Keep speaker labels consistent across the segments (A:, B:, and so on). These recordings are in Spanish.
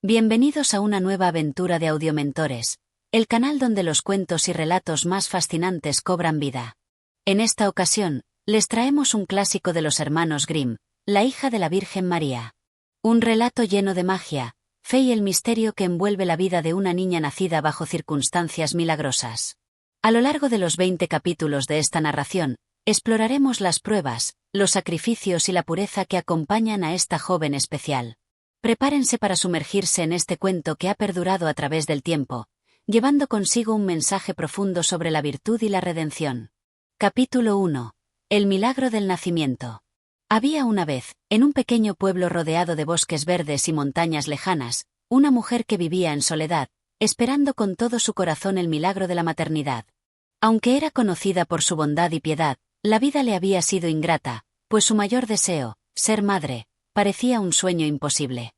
A: Bienvenidos a una nueva aventura de Audiomentores, el canal donde los cuentos y relatos más fascinantes cobran vida. En esta ocasión, les traemos un clásico de los hermanos Grimm, La hija de la Virgen María. Un relato lleno de magia, fe y el misterio que envuelve la vida de una niña nacida bajo circunstancias milagrosas. A lo largo de los 20 capítulos de esta narración, exploraremos las pruebas, los sacrificios y la pureza que acompañan a esta joven especial. Prepárense para sumergirse en este cuento que ha perdurado a través del tiempo, llevando consigo un mensaje profundo sobre la virtud y la redención. Capítulo 1. El milagro del nacimiento. Había una vez, en un pequeño pueblo rodeado de bosques verdes y montañas lejanas, una mujer que vivía en soledad, esperando con todo su corazón el milagro de la maternidad. Aunque era conocida por su bondad y piedad, la vida le había sido ingrata, pues su mayor deseo, ser madre, parecía un sueño imposible.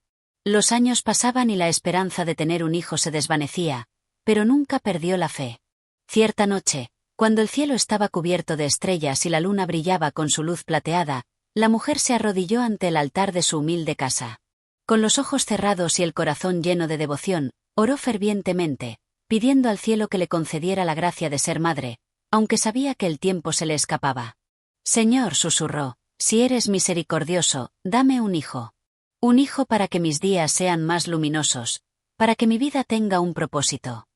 A: Los años pasaban y la esperanza de tener un hijo se desvanecía, pero nunca perdió la fe. Cierta noche, cuando el cielo estaba cubierto de estrellas y la luna brillaba con su luz plateada, la mujer se arrodilló ante el altar de su humilde casa. Con los ojos cerrados y el corazón lleno de devoción, oró fervientemente, pidiendo al cielo que le concediera la gracia de ser madre, aunque sabía que el tiempo se le escapaba. «Señor», susurró, «si eres misericordioso, dame un hijo. Un hijo para que mis días sean más luminosos, para que mi vida tenga un propósito».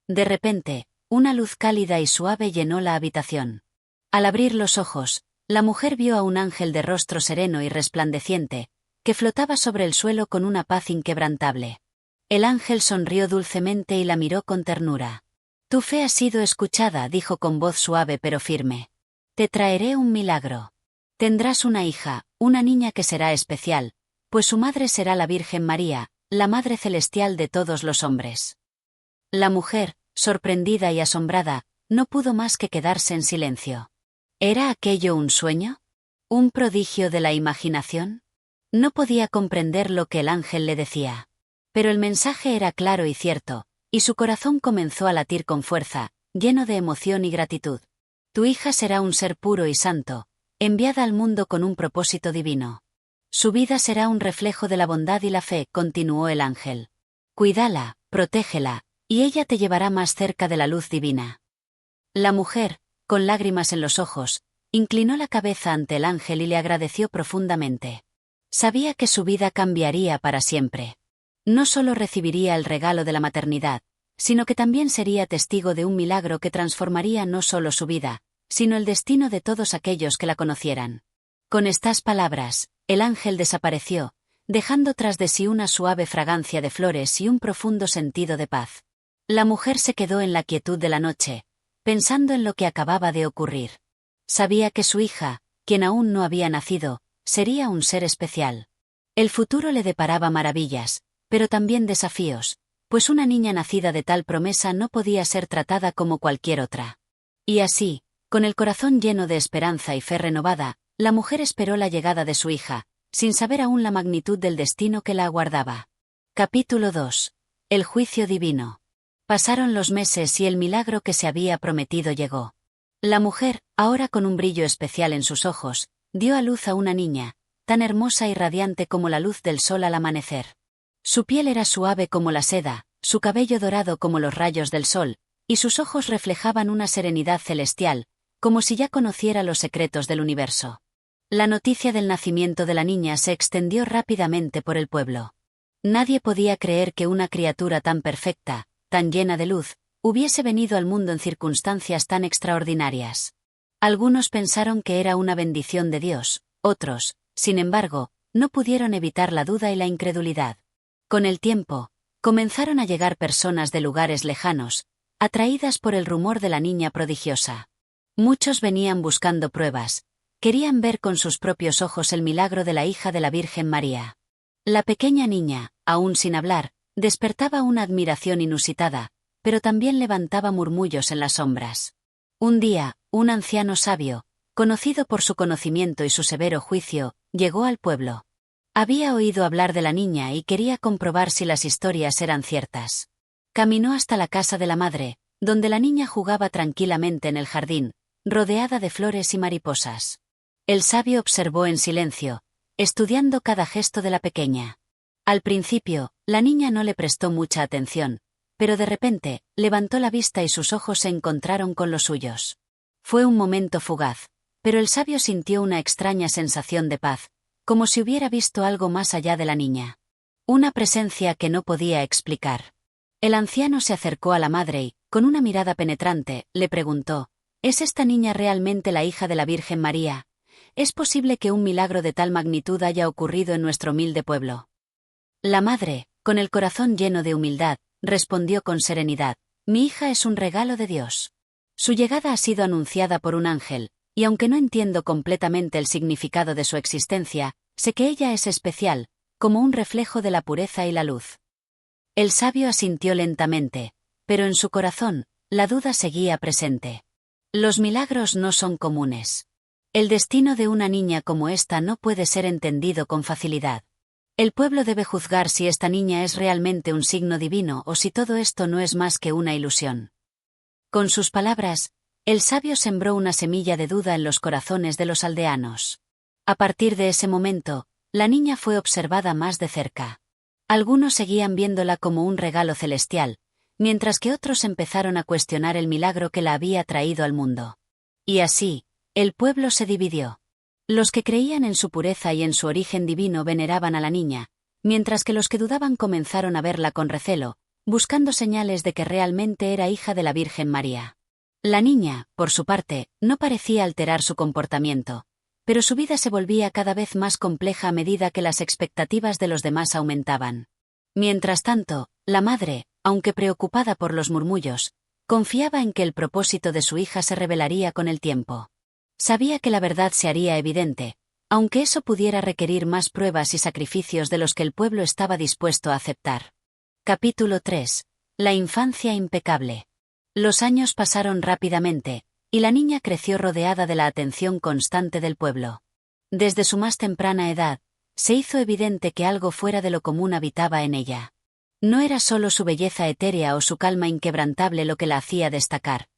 A: De repente, una luz cálida y suave llenó la habitación. Al abrir los ojos, la mujer vio a un ángel de rostro sereno y resplandeciente, que flotaba sobre el suelo con una paz inquebrantable. El ángel sonrió dulcemente y la miró con ternura. «Tu fe ha sido escuchada», dijo con voz suave pero firme. «Te traeré un milagro. Tendrás una hija, una niña que será especial, pues su madre será la Virgen María, la Madre Celestial de todos los hombres». La mujer, sorprendida y asombrada, no pudo más que quedarse en silencio. ¿Era aquello un sueño? ¿Un prodigio de la imaginación? No podía comprender lo que el ángel le decía. Pero el mensaje era claro y cierto, y su corazón comenzó a latir con fuerza, lleno de emoción y gratitud. «Tu hija será un ser puro y santo, enviada al mundo con un propósito divino. Su vida será un reflejo de la bondad y la fe», continuó el ángel. «Cuídala, protégela, y ella te llevará más cerca de la luz divina». La mujer, con lágrimas en los ojos, inclinó la cabeza ante el ángel y le agradeció profundamente. Sabía que su vida cambiaría para siempre. No solo recibiría el regalo de la maternidad, sino que también sería testigo de un milagro que transformaría no solo su vida, sino el destino de todos aquellos que la conocieran. Con estas palabras, el ángel desapareció, dejando tras de sí una suave fragancia de flores y un profundo sentido de paz. La mujer se quedó en la quietud de la noche, pensando en lo que acababa de ocurrir. Sabía que su hija, quien aún no había nacido, sería un ser especial. El futuro le deparaba maravillas, pero también desafíos, pues una niña nacida de tal promesa no podía ser tratada como cualquier otra. Y así, con el corazón lleno de esperanza y fe renovada, la mujer esperó la llegada de su hija, sin saber aún la magnitud del destino que la aguardaba. Capítulo 2. El juicio divino. Pasaron los meses y el milagro que se había prometido llegó. La mujer, ahora con un brillo especial en sus ojos, dio a luz a una niña, tan hermosa y radiante como la luz del sol al amanecer. Su piel era suave como la seda, su cabello dorado como los rayos del sol, y sus ojos reflejaban una serenidad celestial, como si ya conociera los secretos del universo. La noticia del nacimiento de la niña se extendió rápidamente por el pueblo. Nadie podía creer que una criatura tan perfecta, tan llena de luz, hubiese venido al mundo en circunstancias tan extraordinarias. Algunos pensaron que era una bendición de Dios, otros, sin embargo, no pudieron evitar la duda y la incredulidad. Con el tiempo, comenzaron a llegar personas de lugares lejanos, atraídas por el rumor de la niña prodigiosa. Muchos venían buscando pruebas, querían ver con sus propios ojos el milagro de la hija de la Virgen María. La pequeña niña, aún sin hablar, despertaba una admiración inusitada, pero también levantaba murmullos en las sombras. Un día, un anciano sabio, conocido por su conocimiento y su severo juicio, llegó al pueblo. Había oído hablar de la niña y quería comprobar si las historias eran ciertas. Caminó hasta la casa de la madre, donde la niña jugaba tranquilamente en el jardín, rodeada de flores y mariposas. El sabio observó en silencio, estudiando cada gesto de la pequeña. Al principio, la niña no le prestó mucha atención, pero de repente, levantó la vista y sus ojos se encontraron con los suyos. Fue un momento fugaz, pero el sabio sintió una extraña sensación de paz, como si hubiera visto algo más allá de la niña. Una presencia que no podía explicar. El anciano se acercó a la madre y, con una mirada penetrante, le preguntó: ¿Es esta niña realmente la hija de la Virgen María? ¿Es posible que un milagro de tal magnitud haya ocurrido en nuestro humilde pueblo? La madre, con el corazón lleno de humildad, respondió con serenidad: Mi hija es un regalo de Dios. Su llegada ha sido anunciada por un ángel, y aunque no entiendo completamente el significado de su existencia, sé que ella es especial, como un reflejo de la pureza y la luz. El sabio asintió lentamente, pero en su corazón, la duda seguía presente. Los milagros no son comunes. El destino de una niña como esta no puede ser entendido con facilidad. El pueblo debe juzgar si esta niña es realmente un signo divino o si todo esto no es más que una ilusión. Con sus palabras, el sabio sembró una semilla de duda en los corazones de los aldeanos. A partir de ese momento, la niña fue observada más de cerca. Algunos seguían viéndola como un regalo celestial, mientras que otros empezaron a cuestionar el milagro que la había traído al mundo. Y así, el pueblo se dividió. Los que creían en su pureza y en su origen divino veneraban a la niña, mientras que los que dudaban comenzaron a verla con recelo, buscando señales de que realmente era hija de la Virgen María. La niña, por su parte, no parecía alterar su comportamiento, pero su vida se volvía cada vez más compleja a medida que las expectativas de los demás aumentaban. Mientras tanto, la madre, aunque preocupada por los murmullos, confiaba en que el propósito de su hija se revelaría con el tiempo. Sabía que la verdad se haría evidente, aunque eso pudiera requerir más pruebas y sacrificios de los que el pueblo estaba dispuesto a aceptar. Capítulo 3. La infancia impecable. Los años pasaron rápidamente, y la niña creció rodeada de la atención constante del pueblo. Desde su más temprana edad, se hizo evidente que algo fuera de lo común habitaba en ella. No era solo su belleza etérea o su calma inquebrantable lo que la hacía destacar.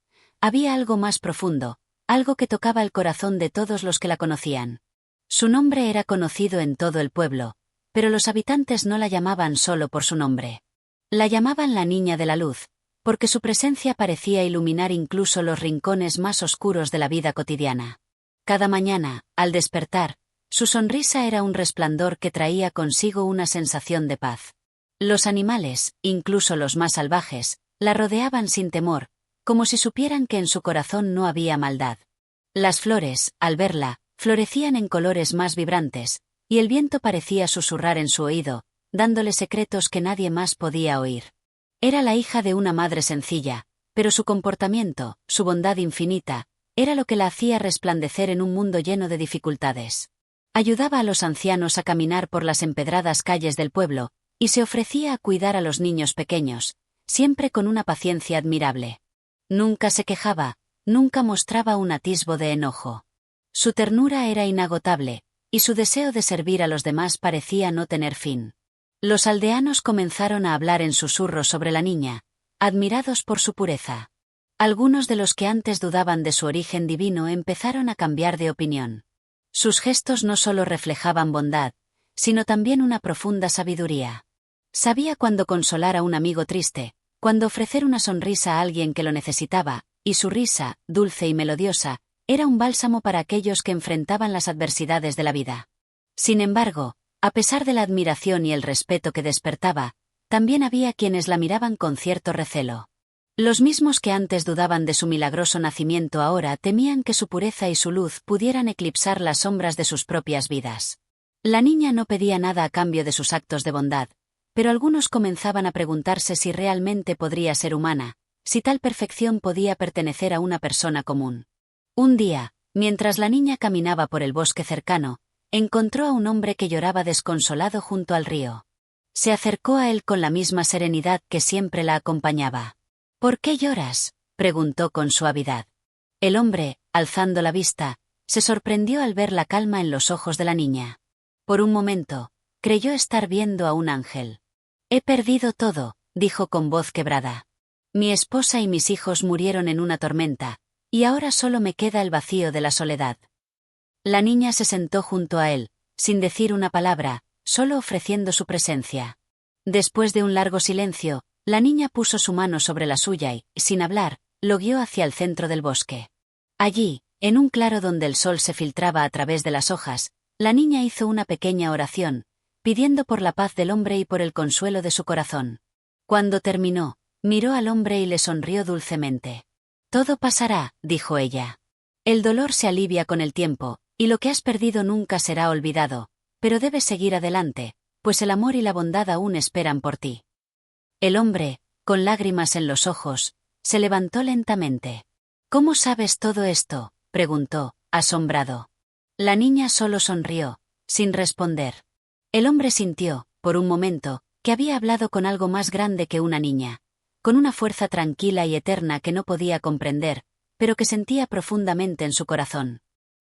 A: Había algo más profundo, algo que tocaba el corazón de todos los que la conocían. Su nombre era conocido en todo el pueblo, pero los habitantes no la llamaban solo por su nombre. La llamaban la Niña de la Luz, porque su presencia parecía iluminar incluso los rincones más oscuros de la vida cotidiana. Cada mañana, al despertar, su sonrisa era un resplandor que traía consigo una sensación de paz. Los animales, incluso los más salvajes, la rodeaban sin temor, como si supieran que en su corazón no había maldad. Las flores, al verla, florecían en colores más vibrantes, y el viento parecía susurrar en su oído, dándole secretos que nadie más podía oír. Era la hija de una madre sencilla, pero su comportamiento, su bondad infinita, era lo que la hacía resplandecer en un mundo lleno de dificultades. Ayudaba a los ancianos a caminar por las empedradas calles del pueblo, y se ofrecía a cuidar a los niños pequeños, siempre con una paciencia admirable. Nunca se quejaba, nunca mostraba un atisbo de enojo. Su ternura era inagotable, y su deseo de servir a los demás parecía no tener fin. Los aldeanos comenzaron a hablar en susurros sobre la niña, admirados por su pureza. Algunos de los que antes dudaban de su origen divino empezaron a cambiar de opinión. Sus gestos no solo reflejaban bondad, sino también una profunda sabiduría. Sabía cuándo consolar a un amigo triste, cuándo ofrecer una sonrisa a alguien que lo necesitaba, y su risa, dulce y melodiosa, era un bálsamo para aquellos que enfrentaban las adversidades de la vida. Sin embargo, a pesar de la admiración y el respeto que despertaba, también había quienes la miraban con cierto recelo. Los mismos que antes dudaban de su milagroso nacimiento ahora temían que su pureza y su luz pudieran eclipsar las sombras de sus propias vidas. La niña no pedía nada a cambio de sus actos de bondad, pero algunos comenzaban a preguntarse si realmente podría ser humana, si tal perfección podía pertenecer a una persona común. Un día, mientras la niña caminaba por el bosque cercano, encontró a un hombre que lloraba desconsolado junto al río. Se acercó a él con la misma serenidad que siempre la acompañaba. «¿Por qué lloras?», preguntó con suavidad. El hombre, alzando la vista, se sorprendió al ver la calma en los ojos de la niña. Por un momento, creyó estar viendo a un ángel. «He perdido todo», dijo con voz quebrada. «Mi esposa y mis hijos murieron en una tormenta, y ahora solo me queda el vacío de la soledad». La niña se sentó junto a él, sin decir una palabra, solo ofreciendo su presencia. Después de un largo silencio, la niña puso su mano sobre la suya y, sin hablar, lo guió hacia el centro del bosque. Allí, en un claro donde el sol se filtraba a través de las hojas, la niña hizo una pequeña oración, pidiendo por la paz del hombre y por el consuelo de su corazón. Cuando terminó, miró al hombre y le sonrió dulcemente. «Todo pasará», dijo ella. «El dolor se alivia con el tiempo, y lo que has perdido nunca será olvidado, pero debes seguir adelante, pues el amor y la bondad aún esperan por ti». El hombre, con lágrimas en los ojos, se levantó lentamente. «¿Cómo sabes todo esto?», preguntó, asombrado. La niña solo sonrió, sin responder. El hombre sintió, por un momento, que había hablado con algo más grande que una niña, con una fuerza tranquila y eterna que no podía comprender, pero que sentía profundamente en su corazón.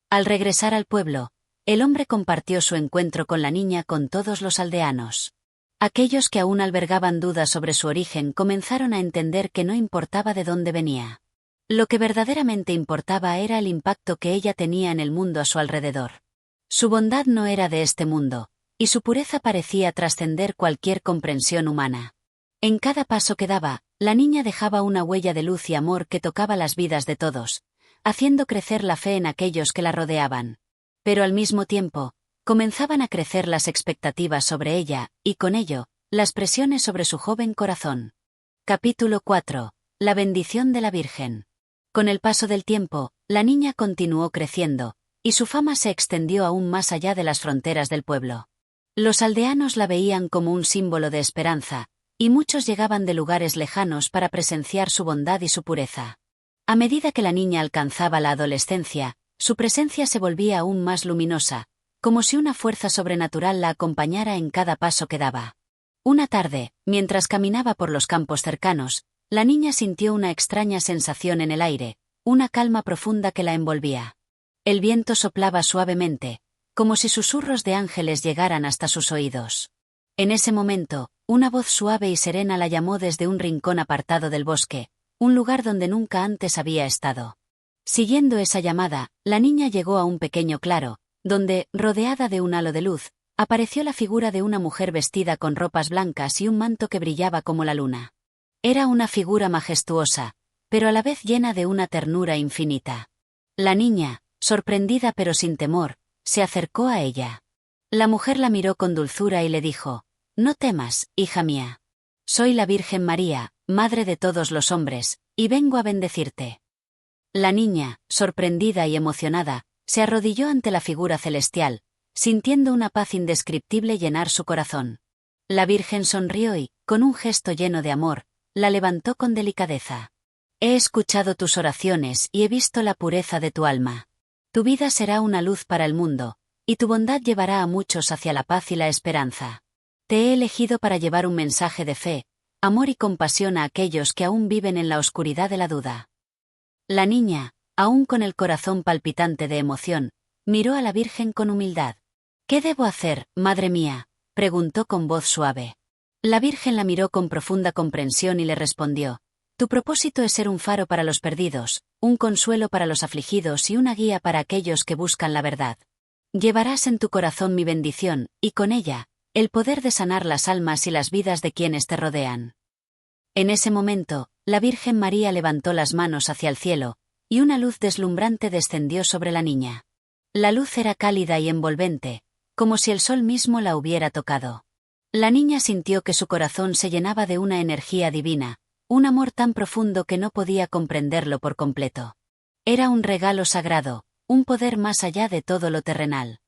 A: Al regresar al pueblo, el hombre compartió su encuentro con la niña con todos los aldeanos. Aquellos que aún albergaban dudas sobre su origen comenzaron a entender que no importaba de dónde venía. Lo que verdaderamente importaba era el impacto que ella tenía en el mundo a su alrededor. Su bondad no era de este mundo, y su pureza parecía trascender cualquier comprensión humana. En cada paso que daba, la niña dejaba una huella de luz y amor que tocaba las vidas de todos, haciendo crecer la fe en aquellos que la rodeaban. Pero al mismo tiempo, comenzaban a crecer las expectativas sobre ella, y con ello, las presiones sobre su joven corazón. Capítulo 4. La bendición de la Virgen. Con el paso del tiempo, la niña continuó creciendo, y su fama se extendió aún más allá de las fronteras del pueblo. Los aldeanos la veían como un símbolo de esperanza, y muchos llegaban de lugares lejanos para presenciar su bondad y su pureza. A medida que la niña alcanzaba la adolescencia, su presencia se volvía aún más luminosa, como si una fuerza sobrenatural la acompañara en cada paso que daba. Una tarde, mientras caminaba por los campos cercanos, la niña sintió una extraña sensación en el aire, una calma profunda que la envolvía. El viento soplaba suavemente, como si susurros de ángeles llegaran hasta sus oídos. En ese momento, una voz suave y serena la llamó desde un rincón apartado del bosque, un lugar donde nunca antes había estado. Siguiendo esa llamada, la niña llegó a un pequeño claro, donde, rodeada de un halo de luz, apareció la figura de una mujer vestida con ropas blancas y un manto que brillaba como la luna. Era una figura majestuosa, pero a la vez llena de una ternura infinita. La niña, sorprendida pero sin temor, se acercó a ella. La mujer la miró con dulzura y le dijo: «No temas, hija mía. Soy la Virgen María, madre de todos los hombres, y vengo a bendecirte». La niña, sorprendida y emocionada, se arrodilló ante la figura celestial, sintiendo una paz indescriptible llenar su corazón. La Virgen sonrió y, con un gesto lleno de amor, la levantó con delicadeza. «He escuchado tus oraciones y he visto la pureza de tu alma. Tu vida será una luz para el mundo, y tu bondad llevará a muchos hacia la paz y la esperanza. Te he elegido para llevar un mensaje de fe, amor y compasión a aquellos que aún viven en la oscuridad de la duda». La niña, aún con el corazón palpitante de emoción, miró a la Virgen con humildad. «¿Qué debo hacer, madre mía?», preguntó con voz suave. La Virgen la miró con profunda comprensión y le respondió: «Tu propósito es ser un faro para los perdidos, un consuelo para los afligidos y una guía para aquellos que buscan la verdad. Llevarás en tu corazón mi bendición, y con ella, el poder de sanar las almas y las vidas de quienes te rodean». En ese momento, la Virgen María levantó las manos hacia el cielo, y una luz deslumbrante descendió sobre la niña. La luz era cálida y envolvente, como si el sol mismo la hubiera tocado. La niña sintió que su corazón se llenaba de una energía divina, un amor tan profundo que no podía comprenderlo por completo. Era un regalo sagrado, un poder más allá de todo lo terrenal.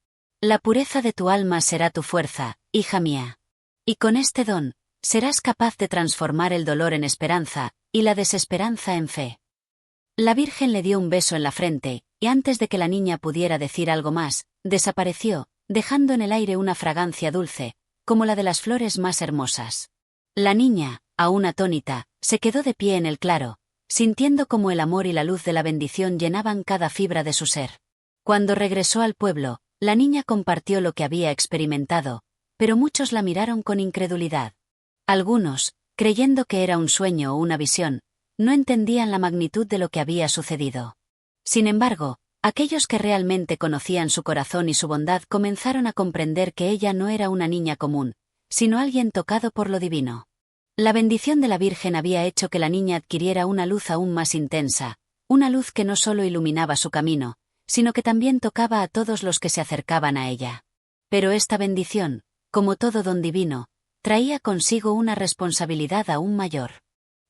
A: «La pureza de tu alma será tu fuerza, hija mía. Y con este don, serás capaz de transformar el dolor en esperanza, y la desesperanza en fe». La Virgen le dio un beso en la frente, y antes de que la niña pudiera decir algo más, desapareció, dejando en el aire una fragancia dulce, como la de las flores más hermosas. La niña, aún atónita, se quedó de pie en el claro, sintiendo como el amor y la luz de la bendición llenaban cada fibra de su ser. Cuando regresó al pueblo, la niña compartió lo que había experimentado, pero muchos la miraron con incredulidad. Algunos, creyendo que era un sueño o una visión, no entendían la magnitud de lo que había sucedido. Sin embargo, Aquellos que realmente conocían su corazón y su bondad comenzaron a comprender que ella no era una niña común, sino alguien tocado por lo divino. La bendición de la Virgen había hecho que la niña adquiriera una luz aún más intensa, una luz que no solo iluminaba su camino, sino que también tocaba a todos los que se acercaban a ella. Pero esta bendición, como todo don divino, traía consigo una responsabilidad aún mayor.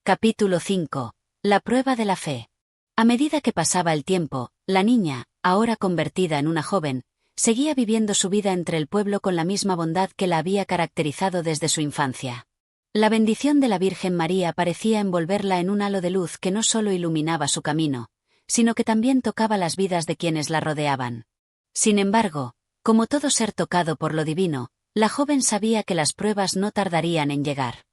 A: Capítulo 5. La prueba de la fe. A medida que pasaba el tiempo, la niña, ahora convertida en una joven, seguía viviendo su vida entre el pueblo con la misma bondad que la había caracterizado desde su infancia. La bendición de la Virgen María parecía envolverla en un halo de luz que no solo iluminaba su camino, sino que también tocaba las vidas de quienes la rodeaban. Sin embargo, como todo ser tocado por lo divino, la joven sabía que las pruebas no tardarían en llegar.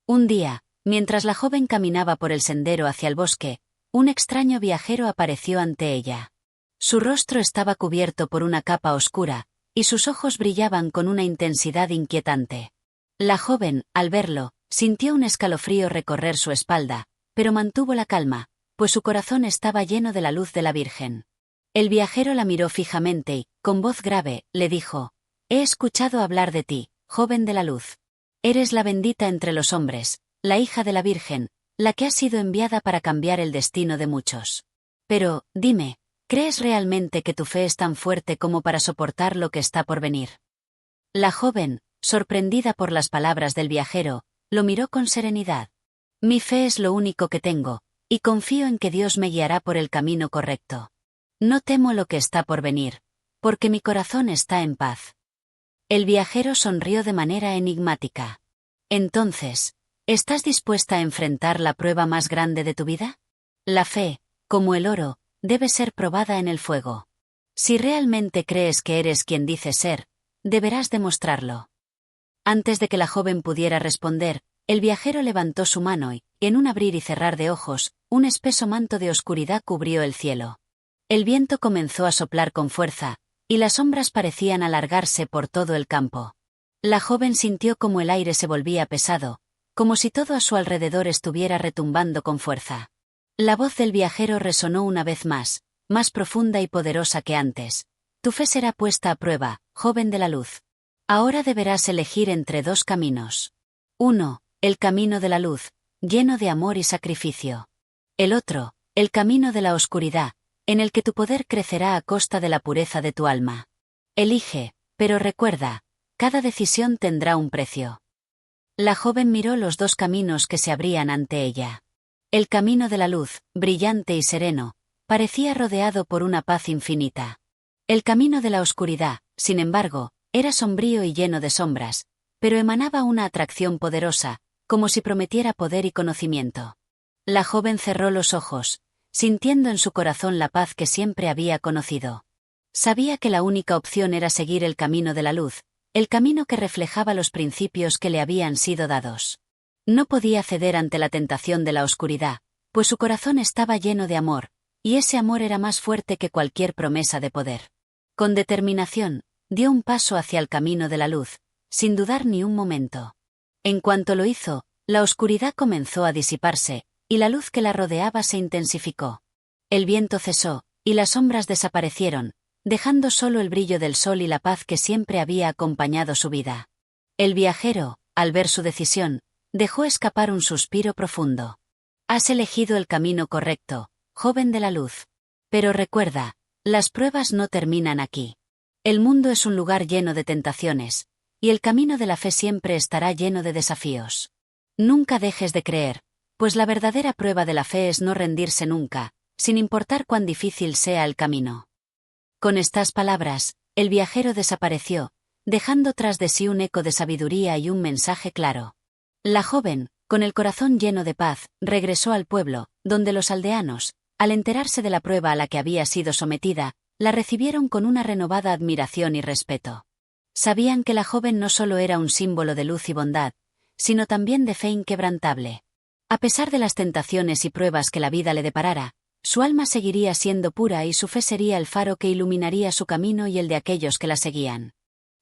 A: Un día, mientras la joven caminaba por el sendero hacia el bosque, un extraño viajero apareció ante ella. Su rostro estaba cubierto por una capa oscura, y sus ojos brillaban con una intensidad inquietante. La joven, al verlo, sintió un escalofrío recorrer su espalda, pero mantuvo la calma, pues su corazón estaba lleno de la luz de la Virgen. El viajero la miró fijamente y, con voz grave, le dijo: «He escuchado hablar de ti, joven de la luz. Eres la bendita entre los hombres, la hija de la Virgen, la que ha sido enviada para cambiar el destino de muchos. Pero, dime, ¿crees realmente que tu fe es tan fuerte como para soportar lo que está por venir?» La joven, sorprendida por las palabras del viajero, lo miró con serenidad. «Mi fe es lo único que tengo, y confío en que Dios me guiará por el camino correcto. No temo lo que está por venir, porque mi corazón está en paz». El viajero sonrió de manera enigmática. «Entonces, ¿estás dispuesta a enfrentar la prueba más grande de tu vida? La fe, como el oro, debe ser probada en el fuego. Si realmente crees que eres quien dices ser, deberás demostrarlo». Antes de que la joven pudiera responder, el viajero levantó su mano y, en un abrir y cerrar de ojos, un espeso manto de oscuridad cubrió el cielo. El viento comenzó a soplar con fuerza, y las sombras parecían alargarse por todo el campo. La joven sintió como el aire se volvía pesado, como si todo a su alrededor estuviera retumbando con fuerza. La voz del viajero resonó una vez más profunda y poderosa que antes. «Tu fe será puesta a prueba, joven de la luz. Ahora deberás elegir entre dos caminos. 1. El camino de la luz, lleno de amor y sacrificio. El otro, el camino de la oscuridad, en el que tu poder crecerá a costa de la pureza de tu alma. Elige, pero recuerda, cada decisión tendrá un precio». La joven miró los dos caminos que se abrían ante ella. El camino de la luz, brillante y sereno, parecía rodeado por una paz infinita. El camino de la oscuridad, sin embargo, era sombrío y lleno de sombras, pero emanaba una atracción poderosa, como si prometiera poder y conocimiento. La joven cerró los ojos, sintiendo en su corazón la paz que siempre había conocido. Sabía que la única opción era seguir el camino de la luz, el camino que reflejaba los principios que le habían sido dados. No podía ceder ante la tentación de la oscuridad, pues su corazón estaba lleno de amor, y ese amor era más fuerte que cualquier promesa de poder. Con determinación, dio un paso hacia el camino de la luz, sin dudar ni un momento. En cuanto lo hizo, la oscuridad comenzó a disiparse, y la luz que la rodeaba se intensificó. El viento cesó, y las sombras desaparecieron, dejando solo el brillo del sol y la paz que siempre había acompañado su vida. El viajero, al ver su decisión, dejó escapar un suspiro profundo. «Has elegido el camino correcto, joven de la luz. Pero recuerda, las pruebas no terminan aquí. El mundo es un lugar lleno de tentaciones, y el camino de la fe siempre estará lleno de desafíos. Nunca dejes de creer, pues la verdadera prueba de la fe es no rendirse nunca, sin importar cuán difícil sea el camino». Con estas palabras, el viajero desapareció, dejando tras de sí un eco de sabiduría y un mensaje claro. La joven, con el corazón lleno de paz, regresó al pueblo, donde los aldeanos, al enterarse de la prueba a la que había sido sometida, la recibieron con una renovada admiración y respeto. Sabían que la joven no solo era un símbolo de luz y bondad, sino también de fe inquebrantable. A pesar de las tentaciones y pruebas que la vida le deparara, su alma seguiría siendo pura y su fe sería el faro que iluminaría su camino y el de aquellos que la seguían.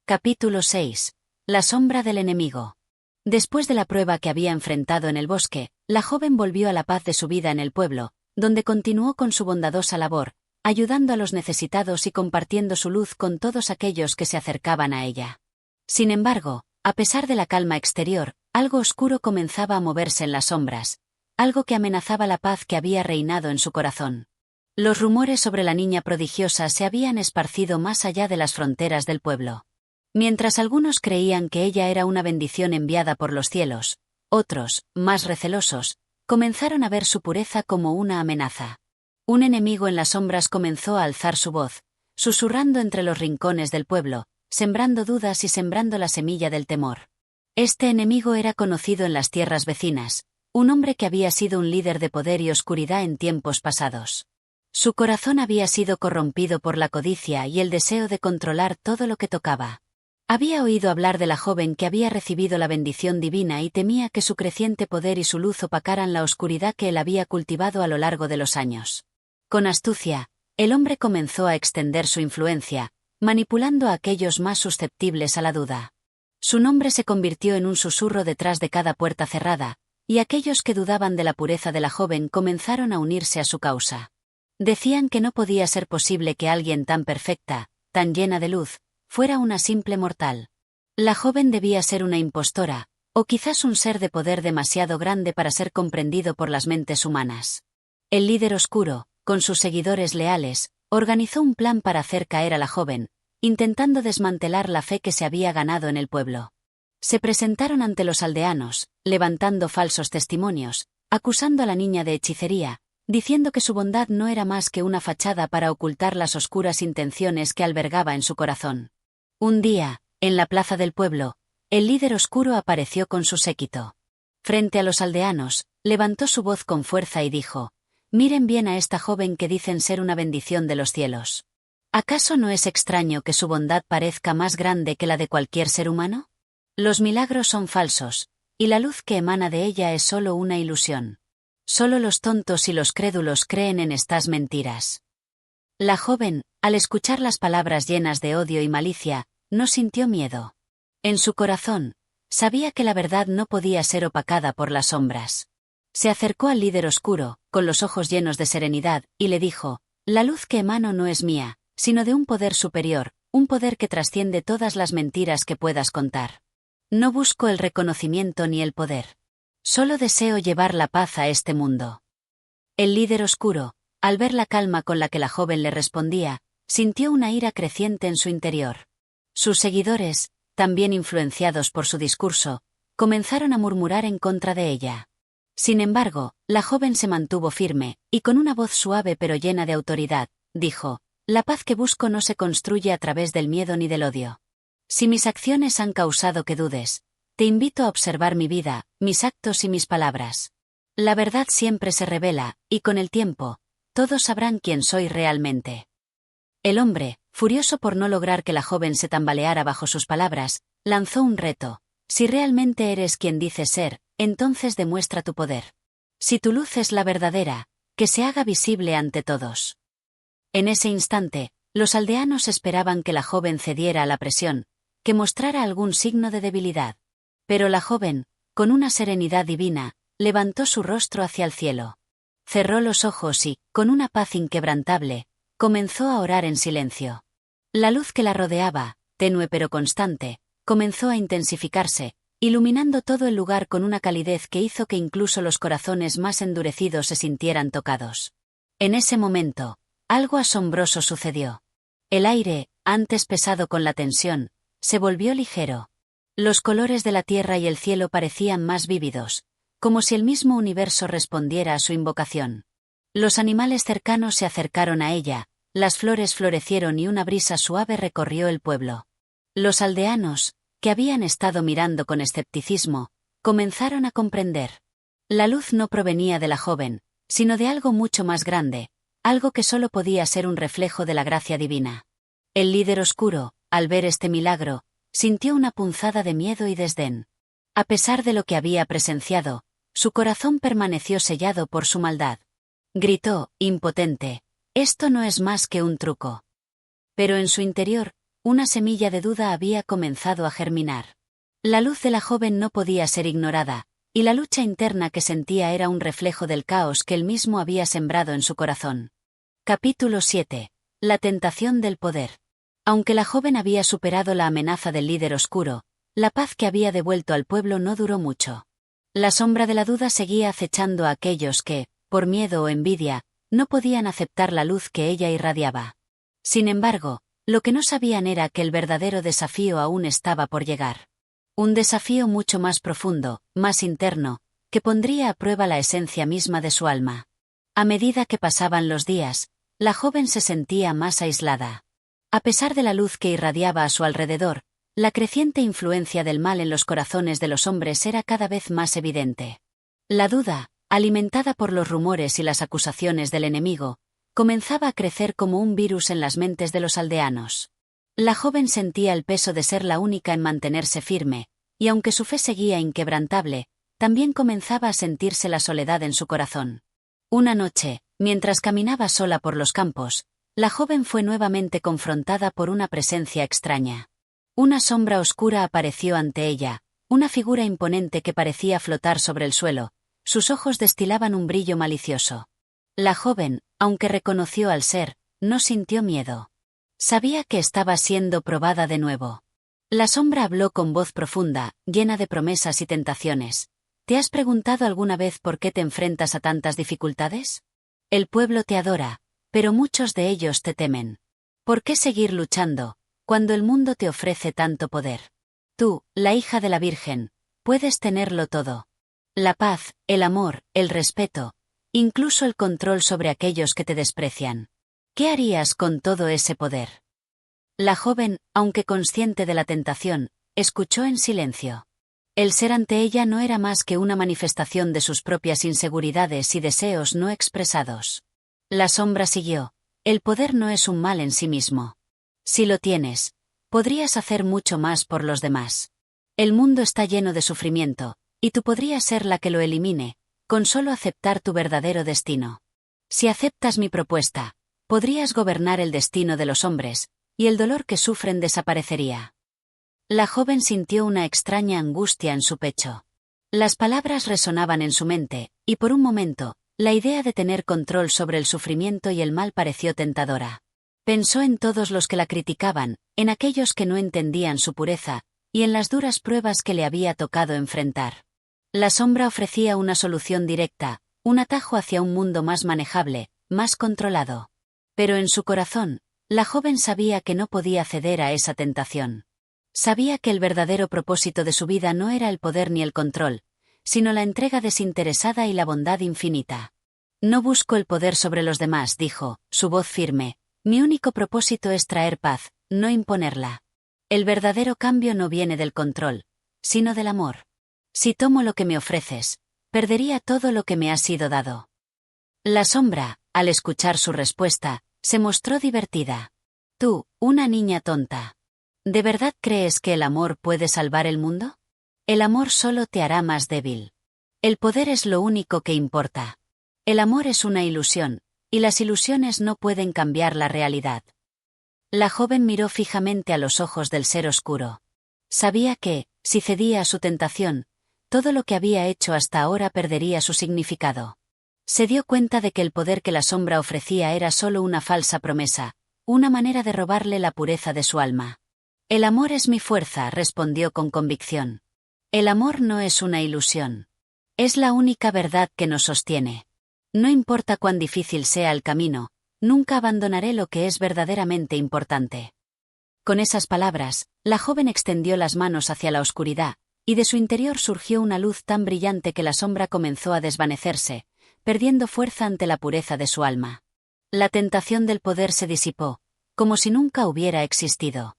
A: Capítulo 6. La sombra del enemigo. Después de la prueba que había enfrentado en el bosque, la joven volvió a la paz de su vida en el pueblo, donde continuó con su bondadosa labor, ayudando a los necesitados y compartiendo su luz con todos aquellos que se acercaban a ella. Sin embargo, a pesar de la calma exterior, algo oscuro comenzaba a moverse en las sombras, algo que amenazaba la paz que había reinado en su corazón. Los rumores sobre la niña prodigiosa se habían esparcido más allá de las fronteras del pueblo. Mientras algunos creían que ella era una bendición enviada por los cielos, otros, más recelosos, comenzaron a ver su pureza como una amenaza. Un enemigo en las sombras comenzó a alzar su voz, susurrando entre los rincones del pueblo, sembrando dudas y sembrando la semilla del temor. Este enemigo era conocido en las tierras vecinas, un hombre que había sido un líder de poder y oscuridad en tiempos pasados. Su corazón había sido corrompido por la codicia y el deseo de controlar todo lo que tocaba. Había oído hablar de la joven que había recibido la bendición divina y temía que su creciente poder y su luz opacaran la oscuridad que él había cultivado a lo largo de los años. Con astucia, el hombre comenzó a extender su influencia, manipulando a aquellos más susceptibles a la duda. Su nombre se convirtió en un susurro detrás de cada puerta cerrada, y aquellos que dudaban de la pureza de la joven comenzaron a unirse a su causa. Decían que no podía ser posible que alguien tan perfecta, tan llena de luz, fuera una simple mortal. La joven debía ser una impostora, o quizás un ser de poder demasiado grande para ser comprendido por las mentes humanas. El líder oscuro, con sus seguidores leales, organizó un plan para hacer caer a la joven, intentando desmantelar la fe que se había ganado en el pueblo. Se presentaron ante los aldeanos, levantando falsos testimonios, acusando a la niña de hechicería, diciendo que su bondad no era más que una fachada para ocultar las oscuras intenciones que albergaba en su corazón. Un día, en la plaza del pueblo, el líder oscuro apareció con su séquito. Frente a los aldeanos, levantó su voz con fuerza y dijo: «Miren bien a esta joven que dicen ser una bendición de los cielos. ¿Acaso no es extraño que su bondad parezca más grande que la de cualquier ser humano? Los milagros son falsos, y la luz que emana de ella es solo una ilusión. Solo los tontos y los crédulos creen en estas mentiras». La joven, al escuchar las palabras llenas de odio y malicia, no sintió miedo. En su corazón, sabía que la verdad no podía ser opacada por las sombras. Se acercó al líder oscuro, con los ojos llenos de serenidad, y le dijo: «La luz que emano no es mía, sino de un poder superior, un poder que trasciende todas las mentiras que puedas contar. No busco el reconocimiento ni el poder. Solo deseo llevar la paz a este mundo». El líder oscuro, al ver la calma con la que la joven le respondía, sintió una ira creciente en su interior. Sus seguidores, también influenciados por su discurso, comenzaron a murmurar en contra de ella. Sin embargo, la joven se mantuvo firme, y con una voz suave pero llena de autoridad, dijo: «La paz que busco no se construye a través del miedo ni del odio. Si mis acciones han causado que dudes, te invito a observar mi vida, mis actos y mis palabras. La verdad siempre se revela, y con el tiempo, todos sabrán quién soy realmente». El hombre, furioso por no lograr que la joven se tambaleara bajo sus palabras, lanzó un reto: «Si realmente eres quien dices ser, entonces demuestra tu poder. Si tu luz es la verdadera, que se haga visible ante todos». En ese instante, los aldeanos esperaban que la joven cediera a la presión, que mostrara algún signo de debilidad. Pero la joven, con una serenidad divina, levantó su rostro hacia el cielo. Cerró los ojos y, con una paz inquebrantable, comenzó a orar en silencio. La luz que la rodeaba, tenue pero constante, comenzó a intensificarse, iluminando todo el lugar con una calidez que hizo que incluso los corazones más endurecidos se sintieran tocados. En ese momento, algo asombroso sucedió. El aire, antes pesado con la tensión, se volvió ligero. Los colores de la tierra y el cielo parecían más vívidos, como si el mismo universo respondiera a su invocación. Los animales cercanos se acercaron a ella, las flores florecieron y una brisa suave recorrió el pueblo. Los aldeanos, que habían estado mirando con escepticismo, comenzaron a comprender. La luz no provenía de la joven, sino de algo mucho más grande, algo que solo podía ser un reflejo de la gracia divina. El líder oscuro, al ver este milagro, sintió una punzada de miedo y desdén. A pesar de lo que había presenciado, su corazón permaneció sellado por su maldad. Gritó, impotente: «Esto no es más que un truco». Pero en su interior, una semilla de duda había comenzado a germinar. La luz de la joven no podía ser ignorada, y la lucha interna que sentía era un reflejo del caos que él mismo había sembrado en su corazón. Capítulo 7. La tentación del poder. Aunque la joven había superado la amenaza del líder oscuro, la paz que había devuelto al pueblo no duró mucho. La sombra de la duda seguía acechando a aquellos que, por miedo o envidia, no podían aceptar la luz que ella irradiaba. Sin embargo, lo que no sabían era que el verdadero desafío aún estaba por llegar. Un desafío mucho más profundo, más interno, que pondría a prueba la esencia misma de su alma. A medida que pasaban los días, la joven se sentía más aislada. A pesar de la luz que irradiaba a su alrededor, la creciente influencia del mal en los corazones de los hombres era cada vez más evidente. La duda, alimentada por los rumores y las acusaciones del enemigo, comenzaba a crecer como un virus en las mentes de los aldeanos. La joven sentía el peso de ser la única en mantenerse firme, y aunque su fe seguía inquebrantable, también comenzaba a sentirse la soledad en su corazón. Una noche, mientras caminaba sola por los campos, la joven fue nuevamente confrontada por una presencia extraña. Una sombra oscura apareció ante ella, una figura imponente que parecía flotar sobre el suelo, sus ojos destilaban un brillo malicioso. La joven, aunque reconoció al ser, no sintió miedo. Sabía que estaba siendo probada de nuevo. La sombra habló con voz profunda, llena de promesas y tentaciones. ¿Te has preguntado alguna vez por qué te enfrentas a tantas dificultades? El pueblo te adora, pero muchos de ellos te temen. ¿Por qué seguir luchando, cuando el mundo te ofrece tanto poder? Tú, la hija de la Virgen, puedes tenerlo todo. La paz, el amor, el respeto, incluso el control sobre aquellos que te desprecian. ¿Qué harías con todo ese poder? La joven, aunque consciente de la tentación, escuchó en silencio. El ser ante ella no era más que una manifestación de sus propias inseguridades y deseos no expresados. La sombra siguió. El poder no es un mal en sí mismo. Si lo tienes, podrías hacer mucho más por los demás. El mundo está lleno de sufrimiento, y tú podrías ser la que lo elimine, con solo aceptar tu verdadero destino. Si aceptas mi propuesta, podrías gobernar el destino de los hombres, y el dolor que sufren desaparecería. La joven sintió una extraña angustia en su pecho. Las palabras resonaban en su mente, y por un momento, la idea de tener control sobre el sufrimiento y el mal pareció tentadora. Pensó en todos los que la criticaban, en aquellos que no entendían su pureza, y en las duras pruebas que le había tocado enfrentar. La sombra ofrecía una solución directa, un atajo hacia un mundo más manejable, más controlado. Pero en su corazón, la joven sabía que no podía ceder a esa tentación. Sabía que el verdadero propósito de su vida no era el poder ni el control, sino la entrega desinteresada y la bondad infinita. No busco el poder sobre los demás, dijo, su voz firme. Mi único propósito es traer paz, no imponerla. El verdadero cambio no viene del control, sino del amor. Si tomo lo que me ofreces, perdería todo lo que me ha sido dado. La sombra, al escuchar su respuesta, se mostró divertida. Tú, una niña tonta. ¿De verdad crees que el amor puede salvar el mundo? El amor solo te hará más débil. El poder es lo único que importa. El amor es una ilusión, y las ilusiones no pueden cambiar la realidad. La joven miró fijamente a los ojos del ser oscuro. Sabía que, si cedía a su tentación, todo lo que había hecho hasta ahora perdería su significado. Se dio cuenta de que el poder que la sombra ofrecía era solo una falsa promesa, una manera de robarle la pureza de su alma. El amor es mi fuerza, respondió con convicción. El amor no es una ilusión. Es la única verdad que nos sostiene. No importa cuán difícil sea el camino, nunca abandonaré lo que es verdaderamente importante. Con esas palabras, la joven extendió las manos hacia la oscuridad, y de su interior surgió una luz tan brillante que la sombra comenzó a desvanecerse, perdiendo fuerza ante la pureza de su alma. La tentación del poder se disipó, como si nunca hubiera existido.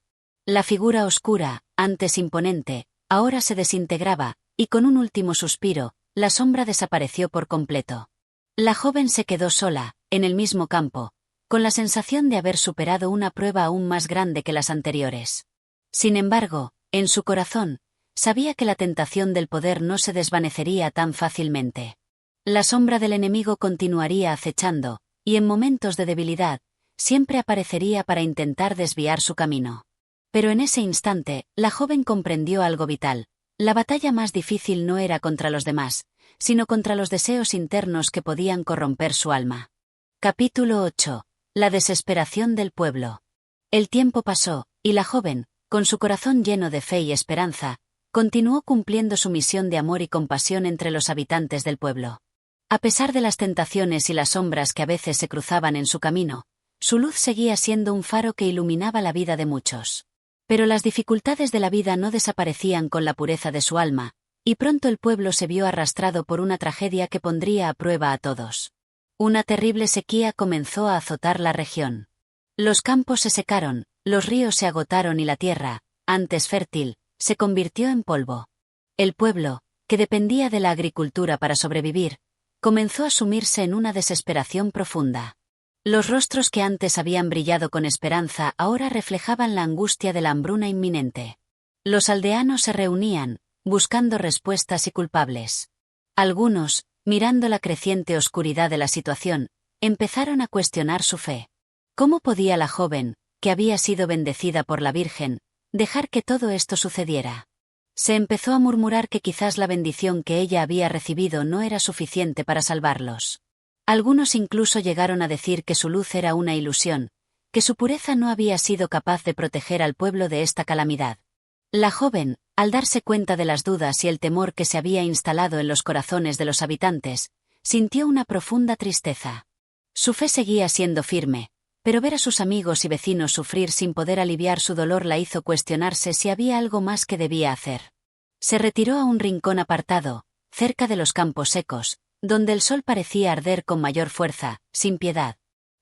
A: La figura oscura, antes imponente, ahora se desintegraba, y con un último suspiro, la sombra desapareció por completo. La joven se quedó sola, en el mismo campo, con la sensación de haber superado una prueba aún más grande que las anteriores. Sin embargo, en su corazón, sabía que la tentación del poder no se desvanecería tan fácilmente. La sombra del enemigo continuaría acechando, y en momentos de debilidad, siempre aparecería para intentar desviar su camino. Pero en ese instante, la joven comprendió algo vital. La batalla más difícil no era contra los demás, sino contra los deseos internos que podían corromper su alma. Capítulo 8. La desesperación del pueblo. El tiempo pasó, y la joven, con su corazón lleno de fe y esperanza, continuó cumpliendo su misión de amor y compasión entre los habitantes del pueblo. A pesar de las tentaciones y las sombras que a veces se cruzaban en su camino, su luz seguía siendo un faro que iluminaba la vida de muchos. Pero las dificultades de la vida no desaparecían con la pureza de su alma, y pronto el pueblo se vio arrastrado por una tragedia que pondría a prueba a todos. Una terrible sequía comenzó a azotar la región. Los campos se secaron, los ríos se agotaron y la tierra, antes fértil, se convirtió en polvo. El pueblo, que dependía de la agricultura para sobrevivir, comenzó a sumirse en una desesperación profunda. Los rostros que antes habían brillado con esperanza ahora reflejaban la angustia de la hambruna inminente. Los aldeanos se reunían, buscando respuestas y culpables. Algunos, mirando la creciente oscuridad de la situación, empezaron a cuestionar su fe. ¿Cómo podía la joven, que había sido bendecida por la Virgen, dejar que todo esto sucediera? Se empezó a murmurar que quizás la bendición que ella había recibido no era suficiente para salvarlos. Algunos incluso llegaron a decir que su luz era una ilusión, que su pureza no había sido capaz de proteger al pueblo de esta calamidad. La joven, al darse cuenta de las dudas y el temor que se había instalado en los corazones de los habitantes, sintió una profunda tristeza. Su fe seguía siendo firme, pero ver a sus amigos y vecinos sufrir sin poder aliviar su dolor la hizo cuestionarse si había algo más que debía hacer. Se retiró a un rincón apartado, cerca de los campos secos, donde el sol parecía arder con mayor fuerza, sin piedad.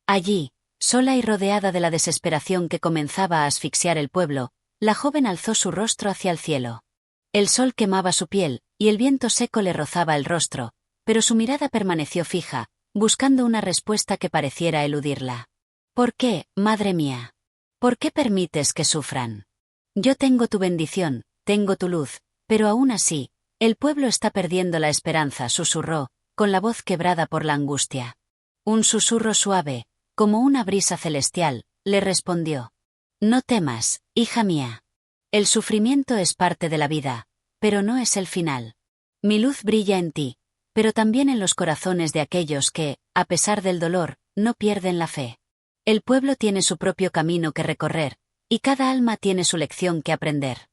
A: Allí, sola y rodeada de la desesperación que comenzaba a asfixiar el pueblo, la joven alzó su rostro hacia el cielo. El sol quemaba su piel, y el viento seco le rozaba el rostro, pero su mirada permaneció fija, buscando una respuesta que pareciera eludirla. ¿Por qué, madre mía? ¿Por qué permites que sufran? Yo tengo tu bendición, tengo tu luz, pero aún así, el pueblo está perdiendo la esperanza, susurró, con la voz quebrada por la angustia. Un susurro suave, como una brisa celestial, le respondió. No temas, hija mía. El sufrimiento es parte de la vida, pero no es el final. Mi luz brilla en ti, pero también en los corazones de aquellos que, a pesar del dolor, no pierden la fe. El pueblo tiene su propio camino que recorrer, y cada alma tiene su lección que aprender.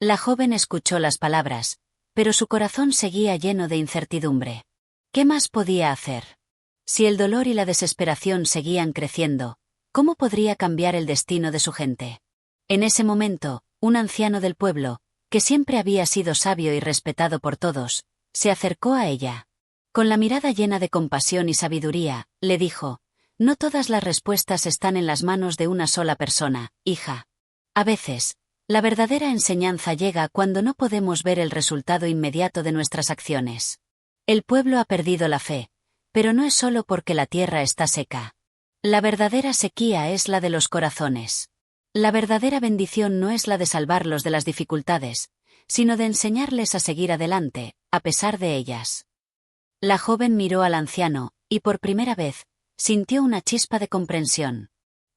A: La joven escuchó las palabras, pero su corazón seguía lleno de incertidumbre. ¿Qué más podía hacer? Si el dolor y la desesperación seguían creciendo, ¿cómo podría cambiar el destino de su gente? En ese momento, un anciano del pueblo, que siempre había sido sabio y respetado por todos, se acercó a ella. Con la mirada llena de compasión y sabiduría, le dijo, no todas las respuestas están en las manos de una sola persona, hija. A veces, la verdadera enseñanza llega cuando no podemos ver el resultado inmediato de nuestras acciones. El pueblo ha perdido la fe, pero no es solo porque la tierra está seca. La verdadera sequía es la de los corazones. La verdadera bendición no es la de salvarlos de las dificultades, sino de enseñarles a seguir adelante, a pesar de ellas. La joven miró al anciano, y por primera vez, sintió una chispa de comprensión.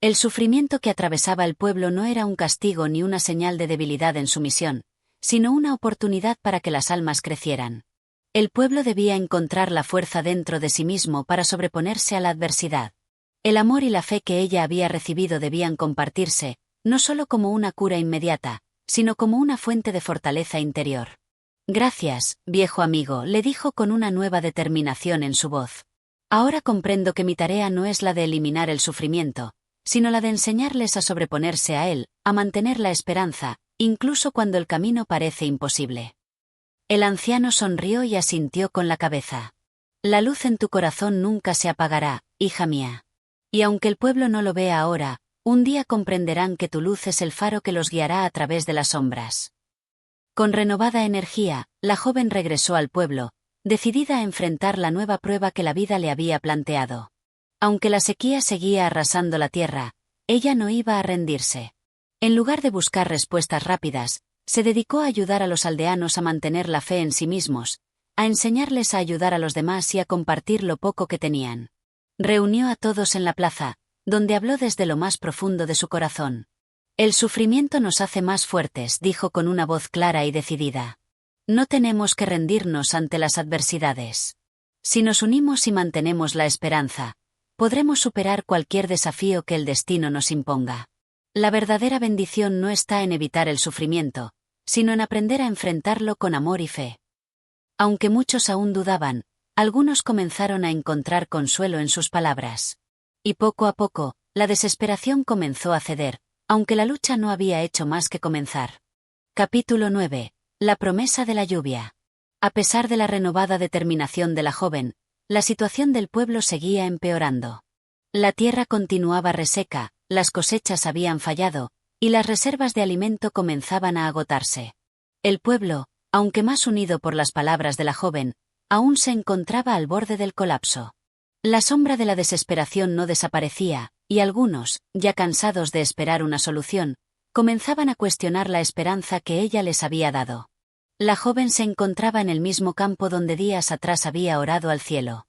A: El sufrimiento que atravesaba el pueblo no era un castigo ni una señal de debilidad en su misión, sino una oportunidad para que las almas crecieran. El pueblo debía encontrar la fuerza dentro de sí mismo para sobreponerse a la adversidad. El amor y la fe que ella había recibido debían compartirse, no solo como una cura inmediata, sino como una fuente de fortaleza interior. Gracias, viejo amigo, le dijo con una nueva determinación en su voz. Ahora comprendo que mi tarea no es la de eliminar el sufrimiento, sino la de enseñarles a sobreponerse a él, a mantener la esperanza, incluso cuando el camino parece imposible. El anciano sonrió y asintió con la cabeza. La luz en tu corazón nunca se apagará, hija mía. Y aunque el pueblo no lo vea ahora, un día comprenderán que tu luz es el faro que los guiará a través de las sombras. Con renovada energía, la joven regresó al pueblo, decidida a enfrentar la nueva prueba que la vida le había planteado. Aunque la sequía seguía arrasando la tierra, ella no iba a rendirse. En lugar de buscar respuestas rápidas, se dedicó a ayudar a los aldeanos a mantener la fe en sí mismos, a enseñarles a ayudar a los demás y a compartir lo poco que tenían. Reunió a todos en la plaza, donde habló desde lo más profundo de su corazón. El sufrimiento nos hace más fuertes, dijo con una voz clara y decidida. No tenemos que rendirnos ante las adversidades. Si nos unimos y mantenemos la esperanza, podremos superar cualquier desafío que el destino nos imponga. La verdadera bendición no está en evitar el sufrimiento, sino en aprender a enfrentarlo con amor y fe. Aunque muchos aún dudaban, algunos comenzaron a encontrar consuelo en sus palabras. Y poco a poco, la desesperación comenzó a ceder, aunque la lucha no había hecho más que comenzar. Capítulo 9. La promesa de la lluvia. A pesar de la renovada determinación de la joven, la situación del pueblo seguía empeorando. La tierra continuaba reseca, las cosechas habían fallado, y las reservas de alimento comenzaban a agotarse. El pueblo, aunque más unido por las palabras de la joven, aún se encontraba al borde del colapso. La sombra de la desesperación no desaparecía, y algunos, ya cansados de esperar una solución, comenzaban a cuestionar la esperanza que ella les había dado. La joven se encontraba en el mismo campo donde días atrás había orado al cielo.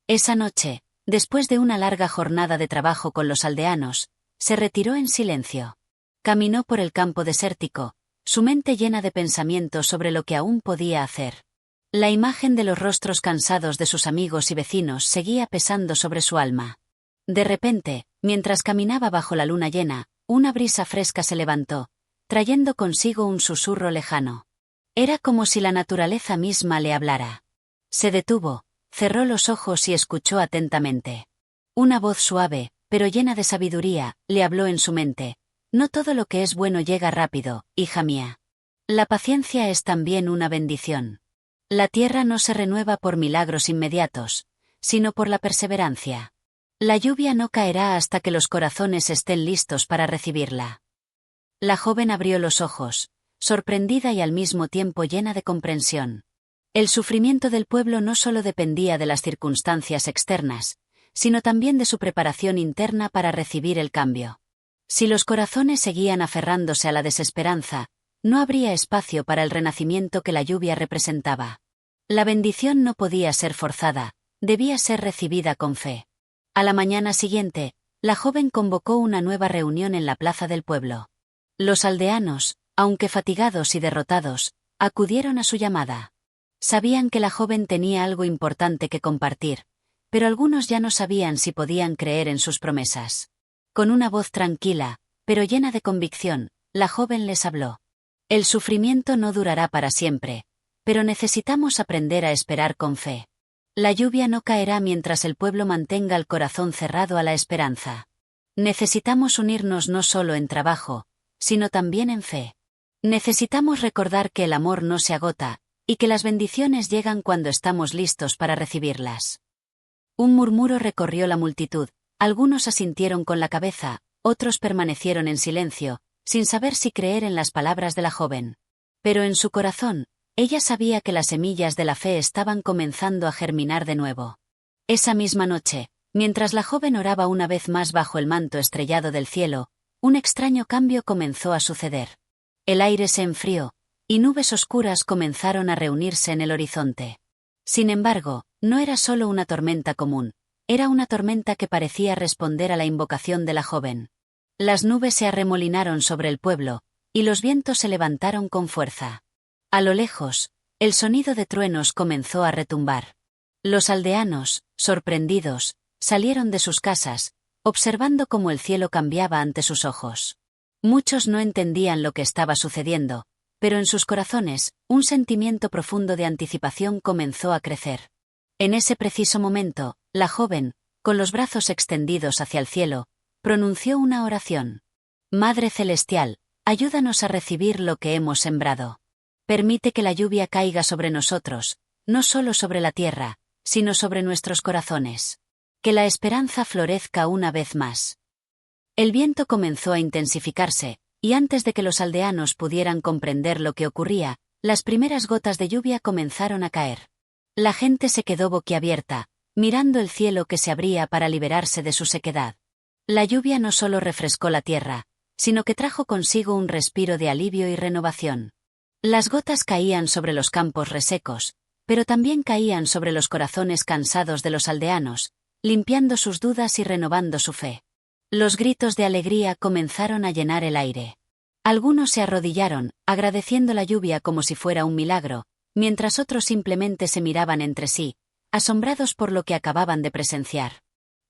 A: Esa noche, después de una larga jornada de trabajo con los aldeanos, se retiró en silencio. Caminó por el campo desértico, su mente llena de pensamientos sobre lo que aún podía hacer. La imagen de los rostros cansados de sus amigos y vecinos seguía pesando sobre su alma. De repente, mientras caminaba bajo la luna llena, una brisa fresca se levantó, trayendo consigo un susurro lejano. Era como si la naturaleza misma le hablara. Se detuvo, cerró los ojos y escuchó atentamente. Una voz suave, pero llena de sabiduría, le habló en su mente. No todo lo que es bueno llega rápido, hija mía. La paciencia es también una bendición. La tierra no se renueva por milagros inmediatos, sino por la perseverancia. La lluvia no caerá hasta que los corazones estén listos para recibirla. La joven abrió los ojos, sorprendida y al mismo tiempo llena de comprensión. El sufrimiento del pueblo no solo dependía de las circunstancias externas, sino también de su preparación interna para recibir el cambio. Si los corazones seguían aferrándose a la desesperanza, no habría espacio para el renacimiento que la lluvia representaba. La bendición no podía ser forzada, debía ser recibida con fe. A la mañana siguiente, la joven convocó una nueva reunión en la plaza del pueblo. Los aldeanos, aunque fatigados y derrotados, acudieron a su llamada. Sabían que la joven tenía algo importante que compartir, pero algunos ya no sabían si podían creer en sus promesas. Con una voz tranquila, pero llena de convicción, la joven les habló. El sufrimiento no durará para siempre, pero necesitamos aprender a esperar con fe. La lluvia no caerá mientras el pueblo mantenga el corazón cerrado a la esperanza. Necesitamos unirnos no solo en trabajo, sino también en fe. Necesitamos recordar que el amor no se agota, y que las bendiciones llegan cuando estamos listos para recibirlas. Un murmuro recorrió la multitud, algunos asintieron con la cabeza, otros permanecieron en silencio, sin saber si creer en las palabras de la joven. Pero en su corazón, ella sabía que las semillas de la fe estaban comenzando a germinar de nuevo. Esa misma noche, mientras la joven oraba una vez más bajo el manto estrellado del cielo, un extraño cambio comenzó a suceder. El aire se enfrió, y nubes oscuras comenzaron a reunirse en el horizonte. Sin embargo, no era solo una tormenta común, era una tormenta que parecía responder a la invocación de la joven. Las nubes se arremolinaron sobre el pueblo, y los vientos se levantaron con fuerza. A lo lejos, el sonido de truenos comenzó a retumbar. Los aldeanos, sorprendidos, salieron de sus casas, observando cómo el cielo cambiaba ante sus ojos. Muchos no entendían lo que estaba sucediendo, pero en sus corazones, un sentimiento profundo de anticipación comenzó a crecer. En ese preciso momento, la joven, con los brazos extendidos hacia el cielo, pronunció una oración. Madre Celestial, ayúdanos a recibir lo que hemos sembrado. Permite que la lluvia caiga sobre nosotros, no solo sobre la tierra, sino sobre nuestros corazones. Que la esperanza florezca una vez más. El viento comenzó a intensificarse, y antes de que los aldeanos pudieran comprender lo que ocurría, las primeras gotas de lluvia comenzaron a caer. La gente se quedó boquiabierta, mirando el cielo que se abría para liberarse de su sequedad. La lluvia no solo refrescó la tierra, sino que trajo consigo un respiro de alivio y renovación. Las gotas caían sobre los campos resecos, pero también caían sobre los corazones cansados de los aldeanos, limpiando sus dudas y renovando su fe. Los gritos de alegría comenzaron a llenar el aire. Algunos se arrodillaron, agradeciendo la lluvia como si fuera un milagro, mientras otros simplemente se miraban entre sí, asombrados por lo que acababan de presenciar.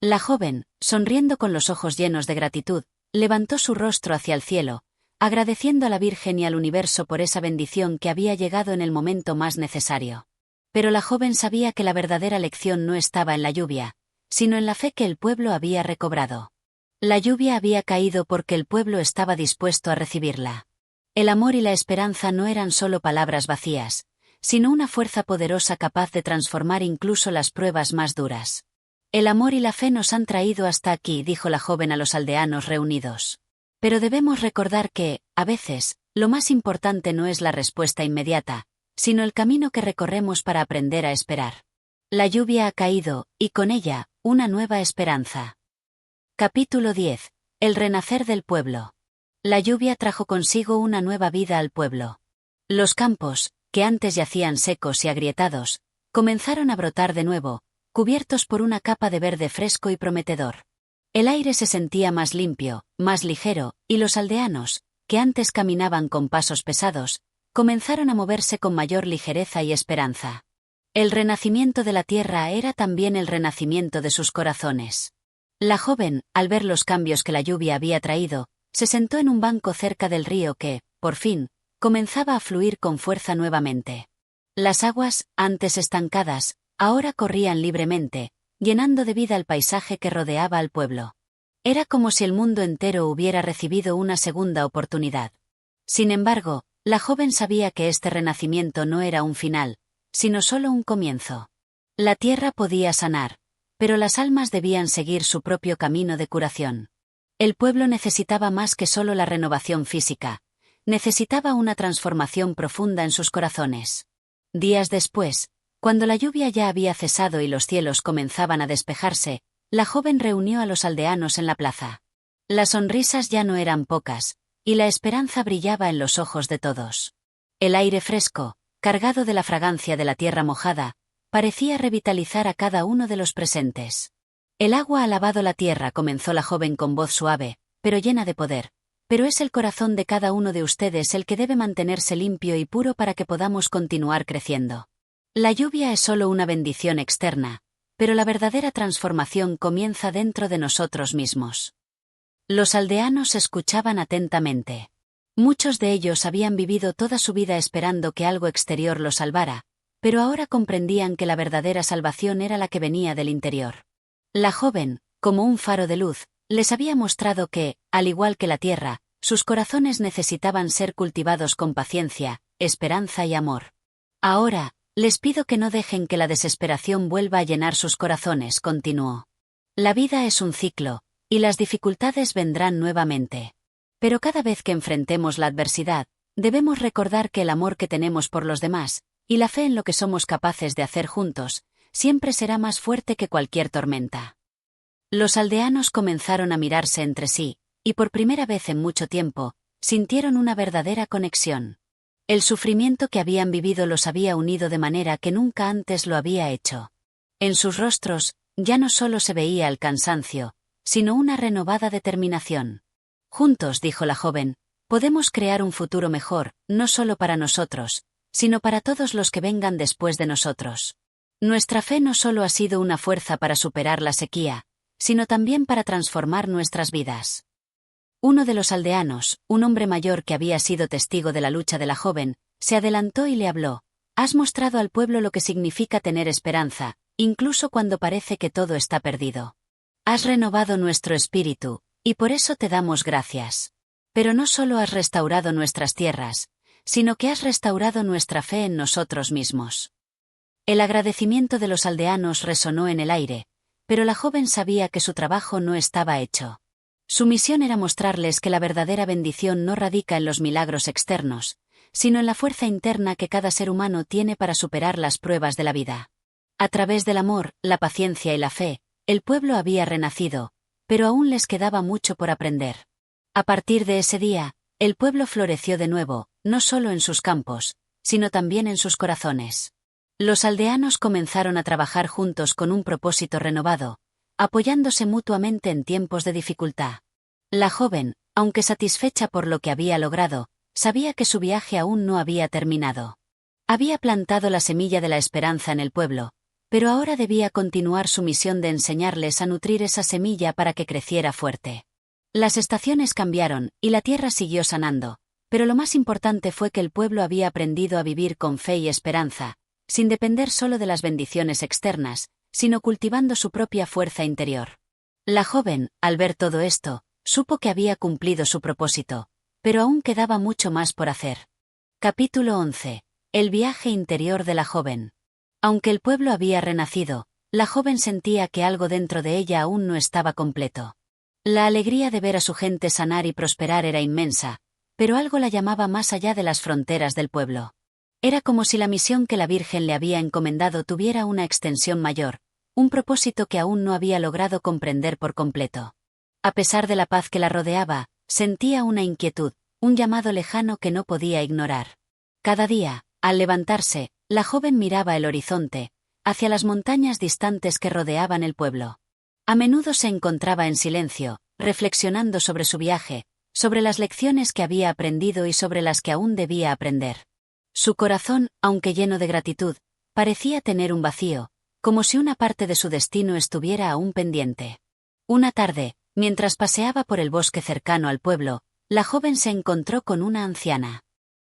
A: La joven, sonriendo con los ojos llenos de gratitud, levantó su rostro hacia el cielo, agradeciendo a la Virgen y al universo por esa bendición que había llegado en el momento más necesario. Pero la joven sabía que la verdadera lección no estaba en la lluvia, sino en la fe que el pueblo había recobrado. La lluvia había caído porque el pueblo estaba dispuesto a recibirla. El amor y la esperanza no eran solo palabras vacías, sino una fuerza poderosa capaz de transformar incluso las pruebas más duras. El amor y la fe nos han traído hasta aquí, dijo la joven a los aldeanos reunidos. Pero debemos recordar que, a veces, lo más importante no es la respuesta inmediata, sino el camino que recorremos para aprender a esperar. La lluvia ha caído, y con ella, una nueva esperanza. Capítulo 10. El renacer del pueblo. La lluvia trajo consigo una nueva vida al pueblo. Los campos, que antes yacían secos y agrietados, comenzaron a brotar de nuevo, cubiertos por una capa de verde fresco y prometedor. El aire se sentía más limpio, más ligero, y los aldeanos, que antes caminaban con pasos pesados, comenzaron a moverse con mayor ligereza y esperanza. El renacimiento de la tierra era también el renacimiento de sus corazones. La joven, al ver los cambios que la lluvia había traído, se sentó en un banco cerca del río que, por fin, comenzaba a fluir con fuerza nuevamente. Las aguas, antes estancadas, ahora corrían libremente, llenando de vida el paisaje que rodeaba al pueblo. Era como si el mundo entero hubiera recibido una segunda oportunidad. Sin embargo, la joven sabía que este renacimiento no era un final, sino solo un comienzo. La tierra podía sanar, pero las almas debían seguir su propio camino de curación. El pueblo necesitaba más que solo la renovación física, necesitaba una transformación profunda en sus corazones. Días después, cuando la lluvia ya había cesado y los cielos comenzaban a despejarse, la joven reunió a los aldeanos en la plaza. Las sonrisas ya no eran pocas, y la esperanza brillaba en los ojos de todos. El aire fresco, cargado de la fragancia de la tierra mojada, parecía revitalizar a cada uno de los presentes. El agua ha lavado la tierra, comenzó la joven con voz suave, pero llena de poder. Pero es el corazón de cada uno de ustedes el que debe mantenerse limpio y puro para que podamos continuar creciendo. La lluvia es solo una bendición externa, pero la verdadera transformación comienza dentro de nosotros mismos. Los aldeanos escuchaban atentamente. Muchos de ellos habían vivido toda su vida esperando que algo exterior los salvara, pero ahora comprendían que la verdadera salvación era la que venía del interior. La joven, como un faro de luz, les había mostrado que, al igual que la tierra, sus corazones necesitaban ser cultivados con paciencia, esperanza y amor. Ahora, les pido que no dejen que la desesperación vuelva a llenar sus corazones, continuó. La vida es un ciclo, y las dificultades vendrán nuevamente. Pero cada vez que enfrentemos la adversidad, debemos recordar que el amor que tenemos por los demás, y la fe en lo que somos capaces de hacer juntos, siempre será más fuerte que cualquier tormenta. Los aldeanos comenzaron a mirarse entre sí, y por primera vez en mucho tiempo, sintieron una verdadera conexión. El sufrimiento que habían vivido los había unido de manera que nunca antes lo había hecho. En sus rostros, ya no solo se veía el cansancio, sino una renovada determinación. Juntos, dijo la joven, podemos crear un futuro mejor, no solo para nosotros, sino para todos los que vengan después de nosotros. Nuestra fe no solo ha sido una fuerza para superar la sequía, sino también para transformar nuestras vidas. Uno de los aldeanos, un hombre mayor que había sido testigo de la lucha de la joven, se adelantó y le habló. Has mostrado al pueblo lo que significa tener esperanza, incluso cuando parece que todo está perdido. Has renovado nuestro espíritu, y por eso te damos gracias. Pero no solo has restaurado nuestras tierras, sino que has restaurado nuestra fe en nosotros mismos. El agradecimiento de los aldeanos resonó en el aire, pero la joven sabía que su trabajo no estaba hecho. Su misión era mostrarles que la verdadera bendición no radica en los milagros externos, sino en la fuerza interna que cada ser humano tiene para superar las pruebas de la vida. A través del amor, la paciencia y la fe, el pueblo había renacido, pero aún les quedaba mucho por aprender. A partir de ese día, el pueblo floreció de nuevo, no solo en sus campos, sino también en sus corazones. Los aldeanos comenzaron a trabajar juntos con un propósito renovado, apoyándose mutuamente en tiempos de dificultad. La joven, aunque satisfecha por lo que había logrado, sabía que su viaje aún no había terminado. Había plantado la semilla de la esperanza en el pueblo, pero ahora debía continuar su misión de enseñarles a nutrir esa semilla para que creciera fuerte. Las estaciones cambiaron, y la tierra siguió sanando, pero lo más importante fue que el pueblo había aprendido a vivir con fe y esperanza, sin depender solo de las bendiciones externas, sino cultivando su propia fuerza interior. La joven, al ver todo esto, supo que había cumplido su propósito, pero aún quedaba mucho más por hacer. Capítulo 11. El viaje interior de la joven. Aunque el pueblo había renacido, la joven sentía que algo dentro de ella aún no estaba completo. La alegría de ver a su gente sanar y prosperar era inmensa, pero algo la llamaba más allá de las fronteras del pueblo. Era como si la misión que la Virgen le había encomendado tuviera una extensión mayor, un propósito que aún no había logrado comprender por completo. A pesar de la paz que la rodeaba, sentía una inquietud, un llamado lejano que no podía ignorar. Cada día, al levantarse, la joven miraba el horizonte, hacia las montañas distantes que rodeaban el pueblo. A menudo se encontraba en silencio, reflexionando sobre su viaje, sobre las lecciones que había aprendido y sobre las que aún debía aprender. Su corazón, aunque lleno de gratitud, parecía tener un vacío, como si una parte de su destino estuviera aún pendiente. Una tarde, mientras paseaba por el bosque cercano al pueblo, la joven se encontró con una anciana.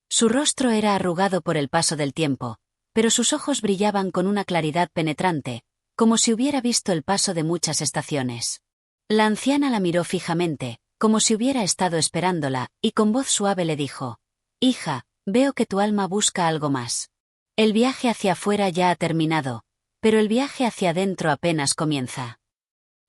A: Su rostro era arrugado por el paso del tiempo, pero sus ojos brillaban con una claridad penetrante, como si hubiera visto el paso de muchas estaciones. La anciana la miró fijamente, como si hubiera estado esperándola, y con voz suave le dijo: «Hija, veo que tu alma busca algo más. El viaje hacia afuera ya ha terminado, pero el viaje hacia adentro apenas comienza».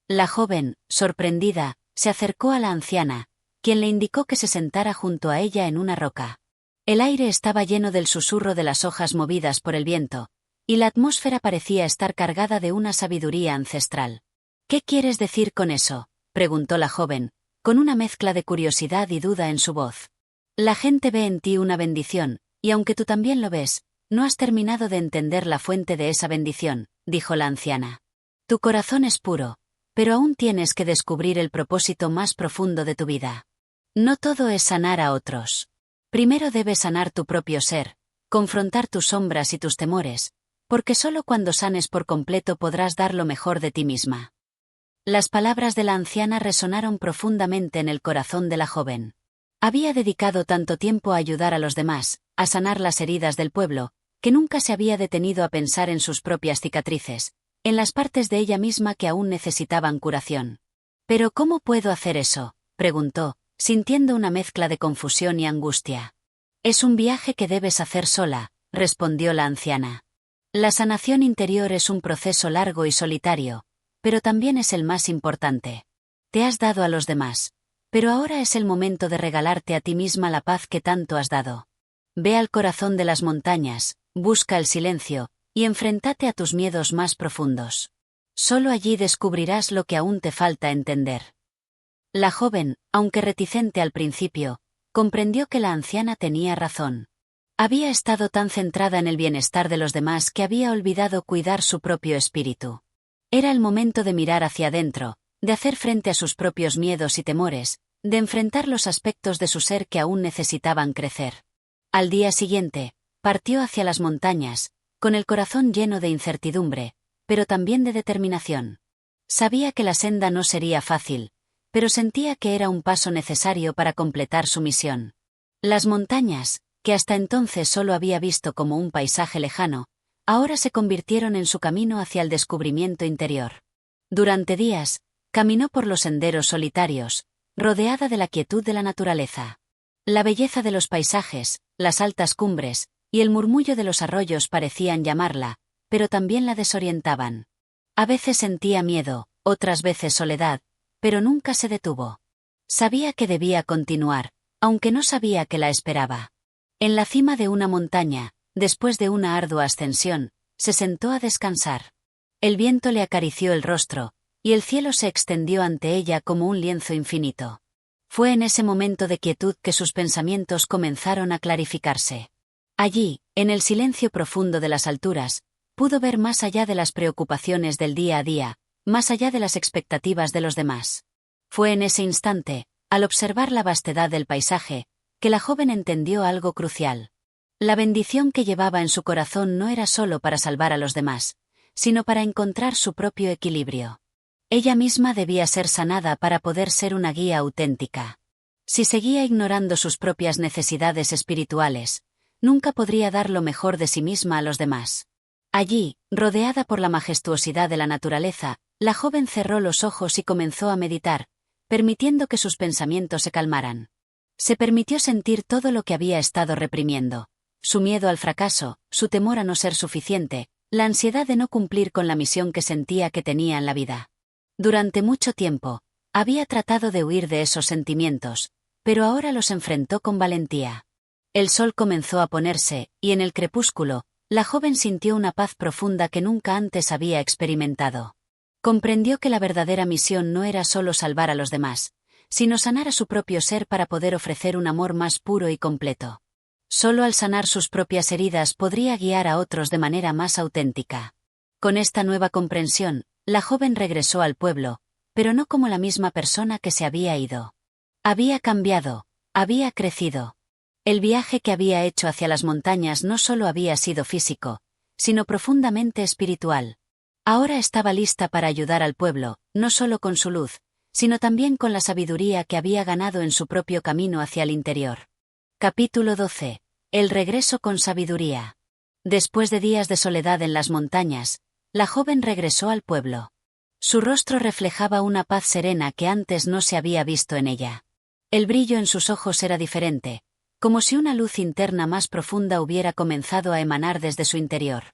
A: La joven, sorprendida, se acercó a la anciana, quien le indicó que se sentara junto a ella en una roca. El aire estaba lleno del susurro de las hojas movidas por el viento, y la atmósfera parecía estar cargada de una sabiduría ancestral. «¿Qué quieres decir con eso?», preguntó la joven, con una mezcla de curiosidad y duda en su voz. «La gente ve en ti una bendición, y aunque tú también lo ves, no has terminado de entender la fuente de esa bendición», dijo la anciana. «Tu corazón es puro, pero aún tienes que descubrir el propósito más profundo de tu vida. No todo es sanar a otros. Primero debes sanar tu propio ser, confrontar tus sombras y tus temores, porque solo cuando sanes por completo podrás dar lo mejor de ti misma». Las palabras de la anciana resonaron profundamente en el corazón de la joven. Había dedicado tanto tiempo a ayudar a los demás, a sanar las heridas del pueblo, que nunca se había detenido a pensar en sus propias cicatrices, en las partes de ella misma que aún necesitaban curación. «¿Pero cómo puedo hacer eso?», preguntó, sintiendo una mezcla de confusión y angustia. «Es un viaje que debes hacer sola», respondió la anciana. «La sanación interior es un proceso largo y solitario, pero también es el más importante. Te has dado a los demás, pero ahora es el momento de regalarte a ti misma la paz que tanto has dado. Ve al corazón de las montañas, busca el silencio, y enfréntate a tus miedos más profundos. Solo allí descubrirás lo que aún te falta entender». La joven, aunque reticente al principio, comprendió que la anciana tenía razón. Había estado tan centrada en el bienestar de los demás que había olvidado cuidar su propio espíritu. Era el momento de mirar hacia adentro, de hacer frente a sus propios miedos y temores, de enfrentar los aspectos de su ser que aún necesitaban crecer. Al día siguiente, partió hacia las montañas, con el corazón lleno de incertidumbre, pero también de determinación. Sabía que la senda no sería fácil, pero sentía que era un paso necesario para completar su misión. Las montañas, que hasta entonces solo había visto como un paisaje lejano, ahora se convirtieron en su camino hacia el descubrimiento interior. Durante días, caminó por los senderos solitarios, rodeada de la quietud de la naturaleza. La belleza de los paisajes, las altas cumbres, y el murmullo de los arroyos parecían llamarla, pero también la desorientaban. A veces sentía miedo, otras veces soledad, pero nunca se detuvo. Sabía que debía continuar, aunque no sabía qué la esperaba. En la cima de una montaña, después de una ardua ascensión, se sentó a descansar. El viento le acarició el rostro, y el cielo se extendió ante ella como un lienzo infinito. Fue en ese momento de quietud que sus pensamientos comenzaron a clarificarse. Allí, en el silencio profundo de las alturas, pudo ver más allá de las preocupaciones del día a día, más allá de las expectativas de los demás. Fue en ese instante, al observar la vastedad del paisaje, que la joven entendió algo crucial. La bendición que llevaba en su corazón no era solo para salvar a los demás, sino para encontrar su propio equilibrio. Ella misma debía ser sanada para poder ser una guía auténtica. Si seguía ignorando sus propias necesidades espirituales, nunca podría dar lo mejor de sí misma a los demás. Allí, rodeada por la majestuosidad de la naturaleza, la joven cerró los ojos y comenzó a meditar, permitiendo que sus pensamientos se calmaran. Se permitió sentir todo lo que había estado reprimiendo: su miedo al fracaso, su temor a no ser suficiente, la ansiedad de no cumplir con la misión que sentía que tenía en la vida. Durante mucho tiempo, había tratado de huir de esos sentimientos, pero ahora los enfrentó con valentía. El sol comenzó a ponerse, y en el crepúsculo, la joven sintió una paz profunda que nunca antes había experimentado. Comprendió que la verdadera misión no era solo salvar a los demás, sino sanar a su propio ser para poder ofrecer un amor más puro y completo. Solo al sanar sus propias heridas podría guiar a otros de manera más auténtica. Con esta nueva comprensión, la joven regresó al pueblo, pero no como la misma persona que se había ido. Había cambiado, había crecido. El viaje que había hecho hacia las montañas no solo había sido físico, sino profundamente espiritual. Ahora estaba lista para ayudar al pueblo, no solo con su luz, sino también con la sabiduría que había ganado en su propio camino hacia el interior. Capítulo 12. El regreso con sabiduría. Después de días de soledad en las montañas, la joven regresó al pueblo. Su rostro reflejaba una paz serena que antes no se había visto en ella. El brillo en sus ojos era diferente, como si una luz interna más profunda hubiera comenzado a emanar desde su interior.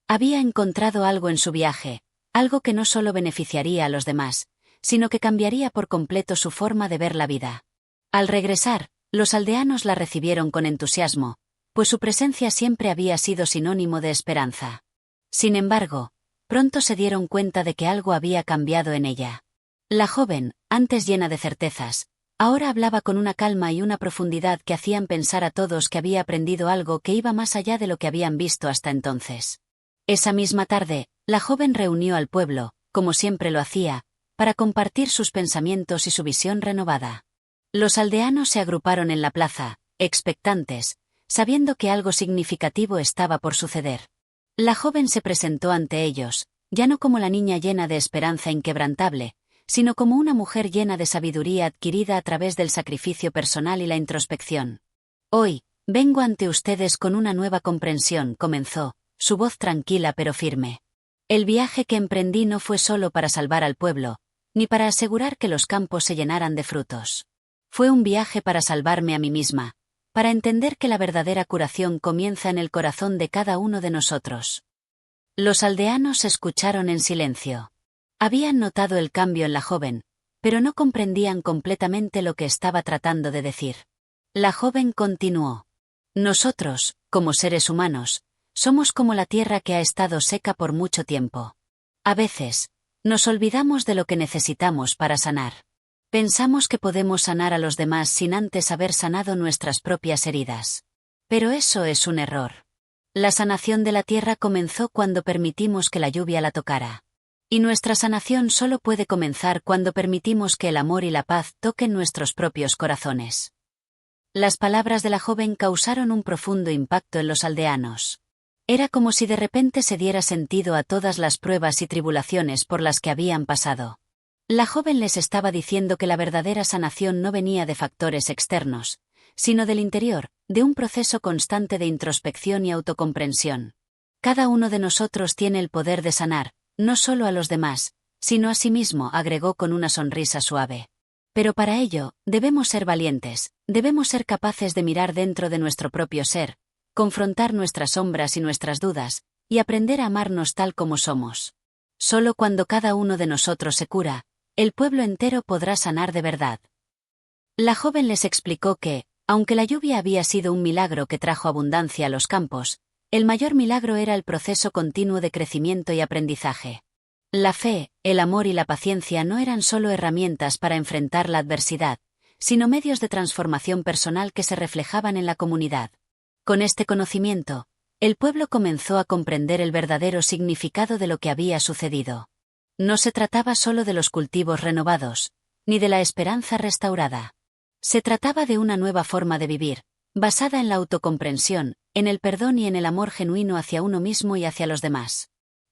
A: Había encontrado algo en su viaje, algo que no solo beneficiaría a los demás, sino que cambiaría por completo su forma de ver la vida. Al regresar, los aldeanos la recibieron con entusiasmo, pues su presencia siempre había sido sinónimo de esperanza. Sin embargo, pronto se dieron cuenta de que algo había cambiado en ella. La joven, antes llena de certezas, ahora hablaba con una calma y una profundidad que hacían pensar a todos que había aprendido algo que iba más allá de lo que habían visto hasta entonces. Esa misma tarde, la joven reunió al pueblo, como siempre lo hacía, para compartir sus pensamientos y su visión renovada. Los aldeanos se agruparon en la plaza, expectantes, sabiendo que algo significativo estaba por suceder. La joven se presentó ante ellos, ya no como la niña llena de esperanza inquebrantable, sino como una mujer llena de sabiduría adquirida a través del sacrificio personal y la introspección. Hoy, vengo ante ustedes con una nueva comprensión, comenzó, su voz tranquila pero firme. El viaje que emprendí no fue solo para salvar al pueblo, ni para asegurar que los campos se llenaran de frutos. Fue un viaje para salvarme a mí misma, para entender que la verdadera curación comienza en el corazón de cada uno de nosotros. Los aldeanos escucharon en silencio. Habían notado el cambio en la joven, pero no comprendían completamente lo que estaba tratando de decir. La joven continuó. Nosotros, como seres humanos, somos como la tierra que ha estado seca por mucho tiempo. A veces, nos olvidamos de lo que necesitamos para sanar. Pensamos que podemos sanar a los demás sin antes haber sanado nuestras propias heridas. Pero eso es un error. La sanación de la tierra comenzó cuando permitimos que la lluvia la tocara. Y nuestra sanación solo puede comenzar cuando permitimos que el amor y la paz toquen nuestros propios corazones. Las palabras de la joven causaron un profundo impacto en los aldeanos. Era como si de repente se diera sentido a todas las pruebas y tribulaciones por las que habían pasado. La joven les estaba diciendo que la verdadera sanación no venía de factores externos, sino del interior, de un proceso constante de introspección y autocomprensión. Cada uno de nosotros tiene el poder de sanar, no solo a los demás, sino a sí mismo, agregó con una sonrisa suave. Pero para ello, debemos ser valientes, debemos ser capaces de mirar dentro de nuestro propio ser, confrontar nuestras sombras y nuestras dudas, y aprender a amarnos tal como somos. Solo cuando cada uno de nosotros se cura, el pueblo entero podrá sanar de verdad. La joven les explicó que, aunque la lluvia había sido un milagro que trajo abundancia a los campos, el mayor milagro era el proceso continuo de crecimiento y aprendizaje. La fe, el amor y la paciencia no eran solo herramientas para enfrentar la adversidad, sino medios de transformación personal que se reflejaban en la comunidad. Con este conocimiento, el pueblo comenzó a comprender el verdadero significado de lo que había sucedido. No se trataba solo de los cultivos renovados, ni de la esperanza restaurada. Se trataba de una nueva forma de vivir, basada en la autocomprensión, en el perdón y en el amor genuino hacia uno mismo y hacia los demás.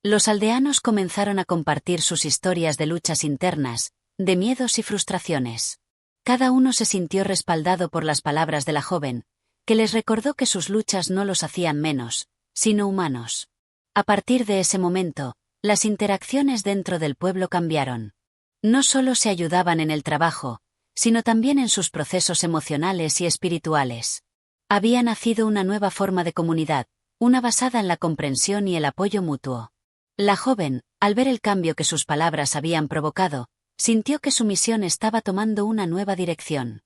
A: Los aldeanos comenzaron a compartir sus historias de luchas internas, de miedos y frustraciones. Cada uno se sintió respaldado por las palabras de la joven, que les recordó que sus luchas no los hacían menos, sino humanos. A partir de ese momento, las interacciones dentro del pueblo cambiaron. No solo se ayudaban en el trabajo, sino también en sus procesos emocionales y espirituales. Había nacido una nueva forma de comunidad, una basada en la comprensión y el apoyo mutuo. La joven, al ver el cambio que sus palabras habían provocado, sintió que su misión estaba tomando una nueva dirección.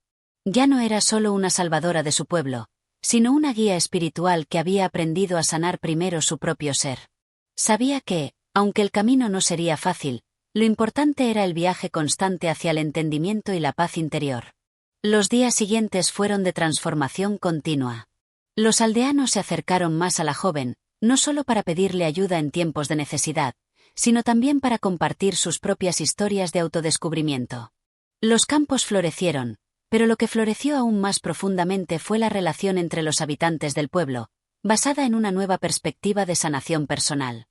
A: Ya no era solo una salvadora de su pueblo, sino una guía espiritual que había aprendido a sanar primero su propio ser. Sabía que, aunque el camino no sería fácil, lo importante era el viaje constante hacia el entendimiento y la paz interior. Los días siguientes fueron de transformación continua. Los aldeanos se acercaron más a la joven, no solo para pedirle ayuda en tiempos de necesidad, sino también para compartir sus propias historias de autodescubrimiento. Los campos florecieron, pero lo que floreció aún más profundamente fue la relación entre los habitantes del pueblo, basada en una nueva perspectiva de sanación personal.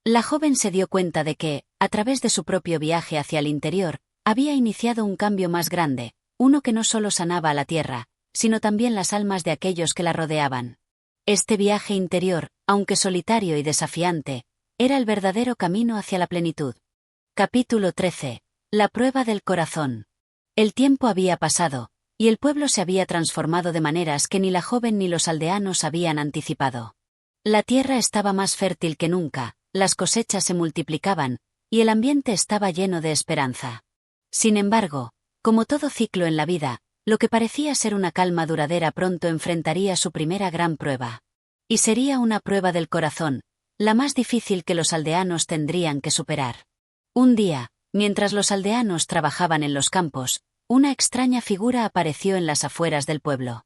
A: La joven se dio cuenta de que, a través de su propio viaje hacia el interior, había iniciado un cambio más grande, uno que no solo sanaba a la tierra, sino también las almas de aquellos que la rodeaban. Este viaje interior, aunque solitario y desafiante, era el verdadero camino hacia la plenitud. Capítulo 13. La prueba del corazón. El tiempo había pasado, y el pueblo se había transformado de maneras que ni la joven ni los aldeanos habían anticipado. La tierra estaba más fértil que nunca, las cosechas se multiplicaban, y el ambiente estaba lleno de esperanza. Sin embargo, como todo ciclo en la vida, lo que parecía ser una calma duradera pronto enfrentaría su primera gran prueba. Y sería una prueba del corazón, la más difícil que los aldeanos tendrían que superar. Un día, mientras los aldeanos trabajaban en los campos, una extraña figura apareció en las afueras del pueblo.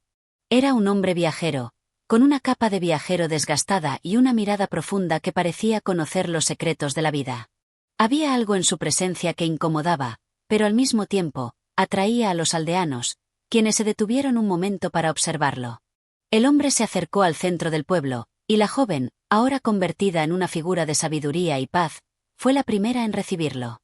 A: Era un hombre viajero, con una capa de viajero desgastada y una mirada profunda que parecía conocer los secretos de la vida. Había algo en su presencia que incomodaba, pero al mismo tiempo, atraía a los aldeanos, quienes se detuvieron un momento para observarlo. El hombre se acercó al centro del pueblo, y la joven, ahora convertida en una figura de sabiduría y paz, fue la primera en recibirlo.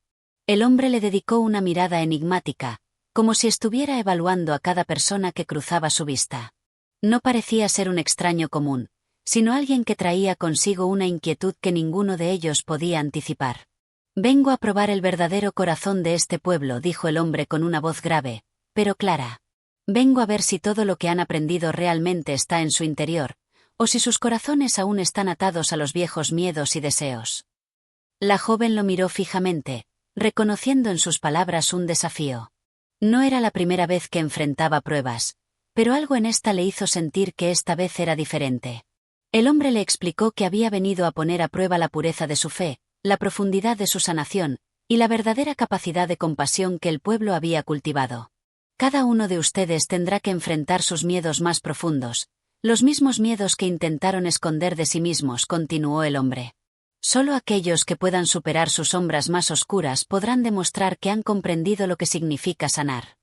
A: El hombre le dedicó una mirada enigmática, como si estuviera evaluando a cada persona que cruzaba su vista. No parecía ser un extraño común, sino alguien que traía consigo una inquietud que ninguno de ellos podía anticipar. «Vengo a probar el verdadero corazón de este pueblo», dijo el hombre con una voz grave, pero clara. «Vengo a ver si todo lo que han aprendido realmente está en su interior, o si sus corazones aún están atados a los viejos miedos y deseos». La joven lo miró fijamente, reconociendo en sus palabras un desafío. No era la primera vez que enfrentaba pruebas, pero algo en esta le hizo sentir que esta vez era diferente. El hombre le explicó que había venido a poner a prueba la pureza de su fe, la profundidad de su sanación, y la verdadera capacidad de compasión que el pueblo había cultivado. «Cada uno de ustedes tendrá que enfrentar sus miedos más profundos, los mismos miedos que intentaron esconder de sí mismos», continuó el hombre. «Solo aquellos que puedan superar sus sombras más oscuras podrán demostrar que han comprendido lo que significa sanar».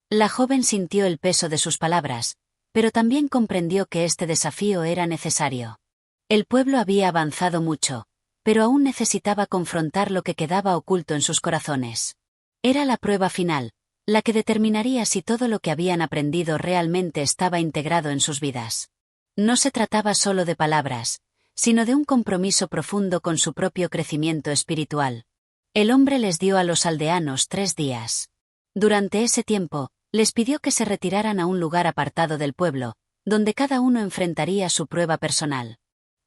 A: La joven sintió el peso de sus palabras, pero también comprendió que este desafío era necesario. El pueblo había avanzado mucho, pero aún necesitaba confrontar lo que quedaba oculto en sus corazones. Era la prueba final, la que determinaría si todo lo que habían aprendido realmente estaba integrado en sus vidas. No se trataba solo de palabras, sino de un compromiso profundo con su propio crecimiento espiritual. El hombre les dio a los aldeanos 3 días. Durante ese tiempo, les pidió que se retiraran a un lugar apartado del pueblo, donde cada uno enfrentaría su prueba personal.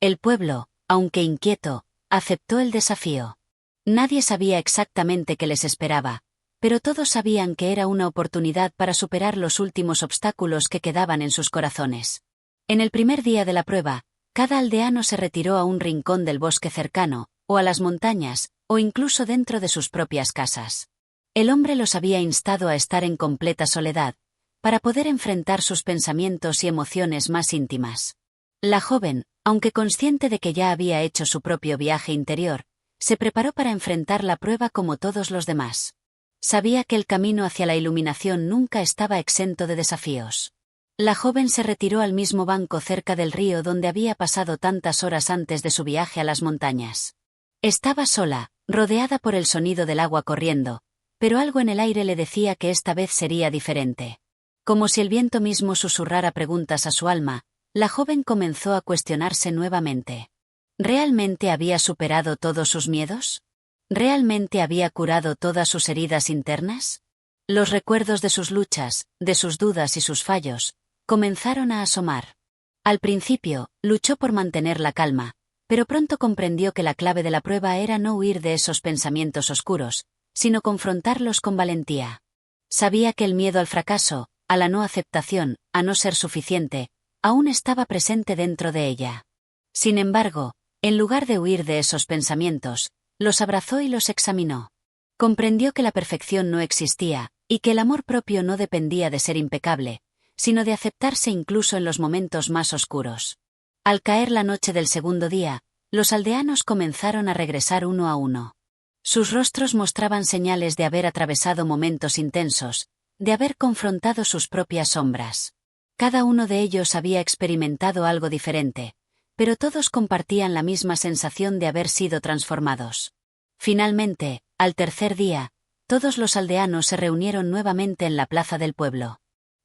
A: El pueblo, aunque inquieto, aceptó el desafío. Nadie sabía exactamente qué les esperaba, pero todos sabían que era una oportunidad para superar los últimos obstáculos que quedaban en sus corazones. En el primer día de la prueba, cada aldeano se retiró a un rincón del bosque cercano, o a las montañas, o incluso dentro de sus propias casas. El hombre los había instado a estar en completa soledad, para poder enfrentar sus pensamientos y emociones más íntimas. La joven, aunque consciente de que ya había hecho su propio viaje interior, se preparó para enfrentar la prueba como todos los demás. Sabía que el camino hacia la iluminación nunca estaba exento de desafíos. La joven se retiró al mismo banco cerca del río donde había pasado tantas horas antes de su viaje a las montañas. Estaba sola, rodeada por el sonido del agua corriendo, pero algo en el aire le decía que esta vez sería diferente. Como si el viento mismo susurrara preguntas a su alma, la joven comenzó a cuestionarse nuevamente. ¿Realmente había superado todos sus miedos? ¿Realmente había curado todas sus heridas internas? Los recuerdos de sus luchas, de sus dudas y sus fallos, comenzaron a asomar. Al principio, luchó por mantener la calma, pero pronto comprendió que la clave de la prueba era no huir de esos pensamientos oscuros, sino confrontarlos con valentía. Sabía que el miedo al fracaso, a la no aceptación, a no ser suficiente, aún estaba presente dentro de ella. Sin embargo, en lugar de huir de esos pensamientos, los abrazó y los examinó. Comprendió que la perfección no existía, y que el amor propio no dependía de ser impecable, sino de aceptarse incluso en los momentos más oscuros. Al caer la noche del segundo día, los aldeanos comenzaron a regresar uno a uno. Sus rostros mostraban señales de haber atravesado momentos intensos, de haber confrontado sus propias sombras. Cada uno de ellos había experimentado algo diferente, pero todos compartían la misma sensación de haber sido transformados. Finalmente, al tercer día, todos los aldeanos se reunieron nuevamente en la plaza del pueblo.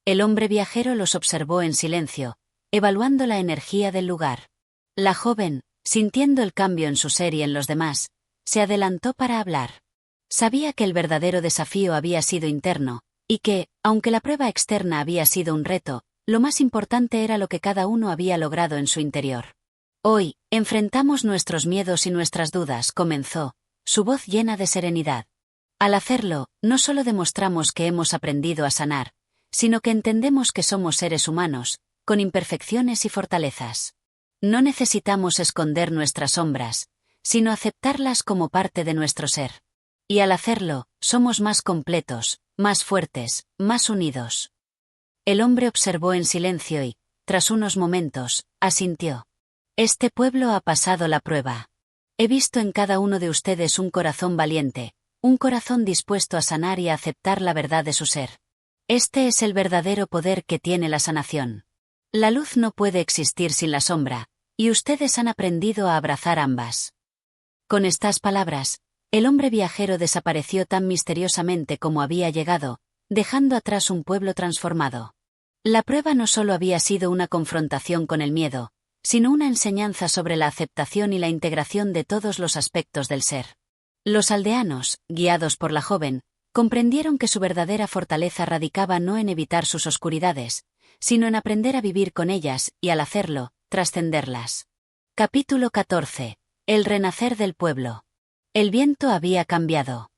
A: El hombre viajero los observó en silencio, evaluando la energía del lugar. La joven, sintiendo el cambio en su ser y en los demás, se adelantó para hablar. Sabía que el verdadero desafío había sido interno, y que, aunque la prueba externa había sido un reto, lo más importante era lo que cada uno había logrado en su interior. Hoy, enfrentamos nuestros miedos y nuestras dudas, comenzó, su voz llena de serenidad. Al hacerlo, no solo demostramos que hemos aprendido a sanar, sino que entendemos que somos seres humanos, con imperfecciones y fortalezas. No necesitamos esconder nuestras sombras, sino aceptarlas como parte de nuestro ser. Y al hacerlo, somos más completos, más fuertes, más unidos. El hombre observó en silencio y, tras unos momentos, asintió. Este pueblo ha pasado la prueba. He visto en cada uno de ustedes un corazón valiente, un corazón dispuesto a sanar y a aceptar la verdad de su ser. Este es el verdadero poder que tiene la sanación. La luz no puede existir sin la sombra, y ustedes han aprendido a abrazar ambas. Con estas palabras, el hombre viajero desapareció tan misteriosamente como había llegado, dejando atrás un pueblo transformado. La prueba no solo había sido una confrontación con el miedo, sino una enseñanza sobre la aceptación y la integración de todos los aspectos del ser. Los aldeanos, guiados por la joven, comprendieron que su verdadera fortaleza radicaba no en evitar sus oscuridades, sino en aprender a vivir con ellas y, al hacerlo, trascenderlas. Capítulo 14. El renacer del pueblo. El viento había cambiado.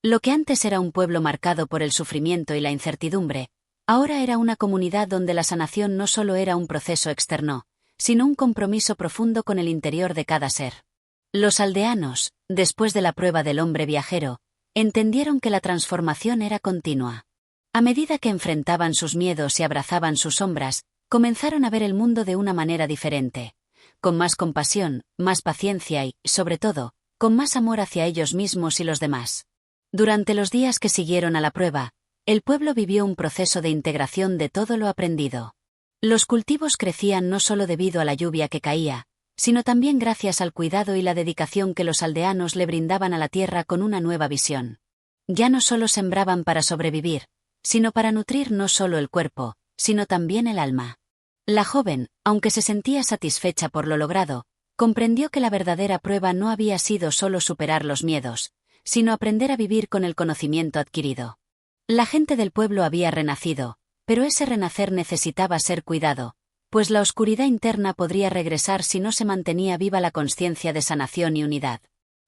A: Lo que antes era un pueblo marcado por el sufrimiento y la incertidumbre, ahora era una comunidad donde la sanación no solo era un proceso externo, sino un compromiso profundo con el interior de cada ser. Los aldeanos, después de la prueba del hombre viajero, entendieron que la transformación era continua. A medida que enfrentaban sus miedos y abrazaban sus sombras, comenzaron a ver el mundo de una manera diferente, con más compasión, más paciencia y, sobre todo, con más amor hacia ellos mismos y los demás. Durante los días que siguieron a la prueba, el pueblo vivió un proceso de integración de todo lo aprendido. Los cultivos crecían no solo debido a la lluvia que caía, sino también gracias al cuidado y la dedicación que los aldeanos le brindaban a la tierra con una nueva visión. Ya no solo sembraban para sobrevivir, sino para nutrir no solo el cuerpo, sino también el alma. La joven, aunque se sentía satisfecha por lo logrado, comprendió que la verdadera prueba no había sido solo superar los miedos, sino aprender a vivir con el conocimiento adquirido. La gente del pueblo había renacido, pero ese renacer necesitaba ser cuidado, pues la oscuridad interna podría regresar si no se mantenía viva la conciencia de sanación y unidad.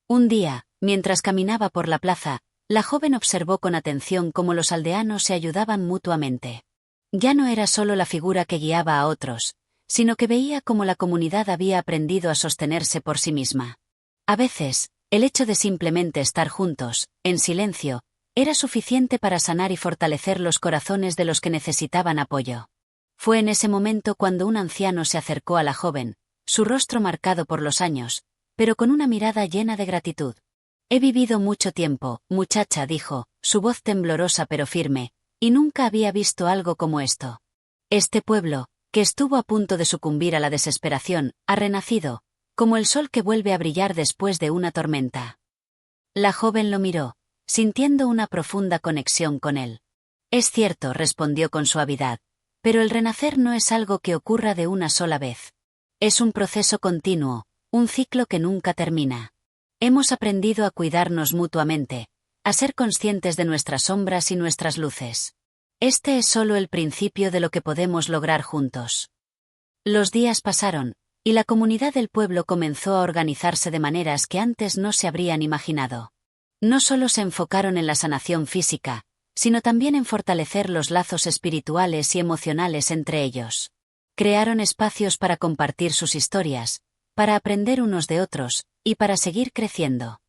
A: Un día, mientras caminaba por la plaza, la joven observó con atención cómo los aldeanos se ayudaban mutuamente. Ya no era solo la figura que guiaba a otros, sino que veía cómo la comunidad había aprendido a sostenerse por sí misma. A veces, el hecho de simplemente estar juntos, en silencio, era suficiente para sanar y fortalecer los corazones de los que necesitaban apoyo. Fue en ese momento cuando un anciano se acercó a la joven, su rostro marcado por los años, pero con una mirada llena de gratitud. He vivido mucho tiempo, muchacha, dijo, su voz temblorosa pero firme, y nunca había visto algo como esto. Este pueblo, que estuvo a punto de sucumbir a la desesperación, ha renacido, como el sol que vuelve a brillar después de una tormenta. La joven lo miró, sintiendo una profunda conexión con él. Es cierto, respondió con suavidad, pero el renacer no es algo que ocurra de una sola vez. Es un proceso continuo, un ciclo que nunca termina. Hemos aprendido a cuidarnos mutuamente, a ser conscientes de nuestras sombras y nuestras luces. Este es solo el principio de lo que podemos lograr juntos. Los días pasaron, y la comunidad del pueblo comenzó a organizarse de maneras que antes no se habrían imaginado. No solo se enfocaron en la sanación física, sino también en fortalecer los lazos espirituales y emocionales entre ellos. Crearon espacios para compartir sus historias, para aprender unos de otros, y para seguir creciendo.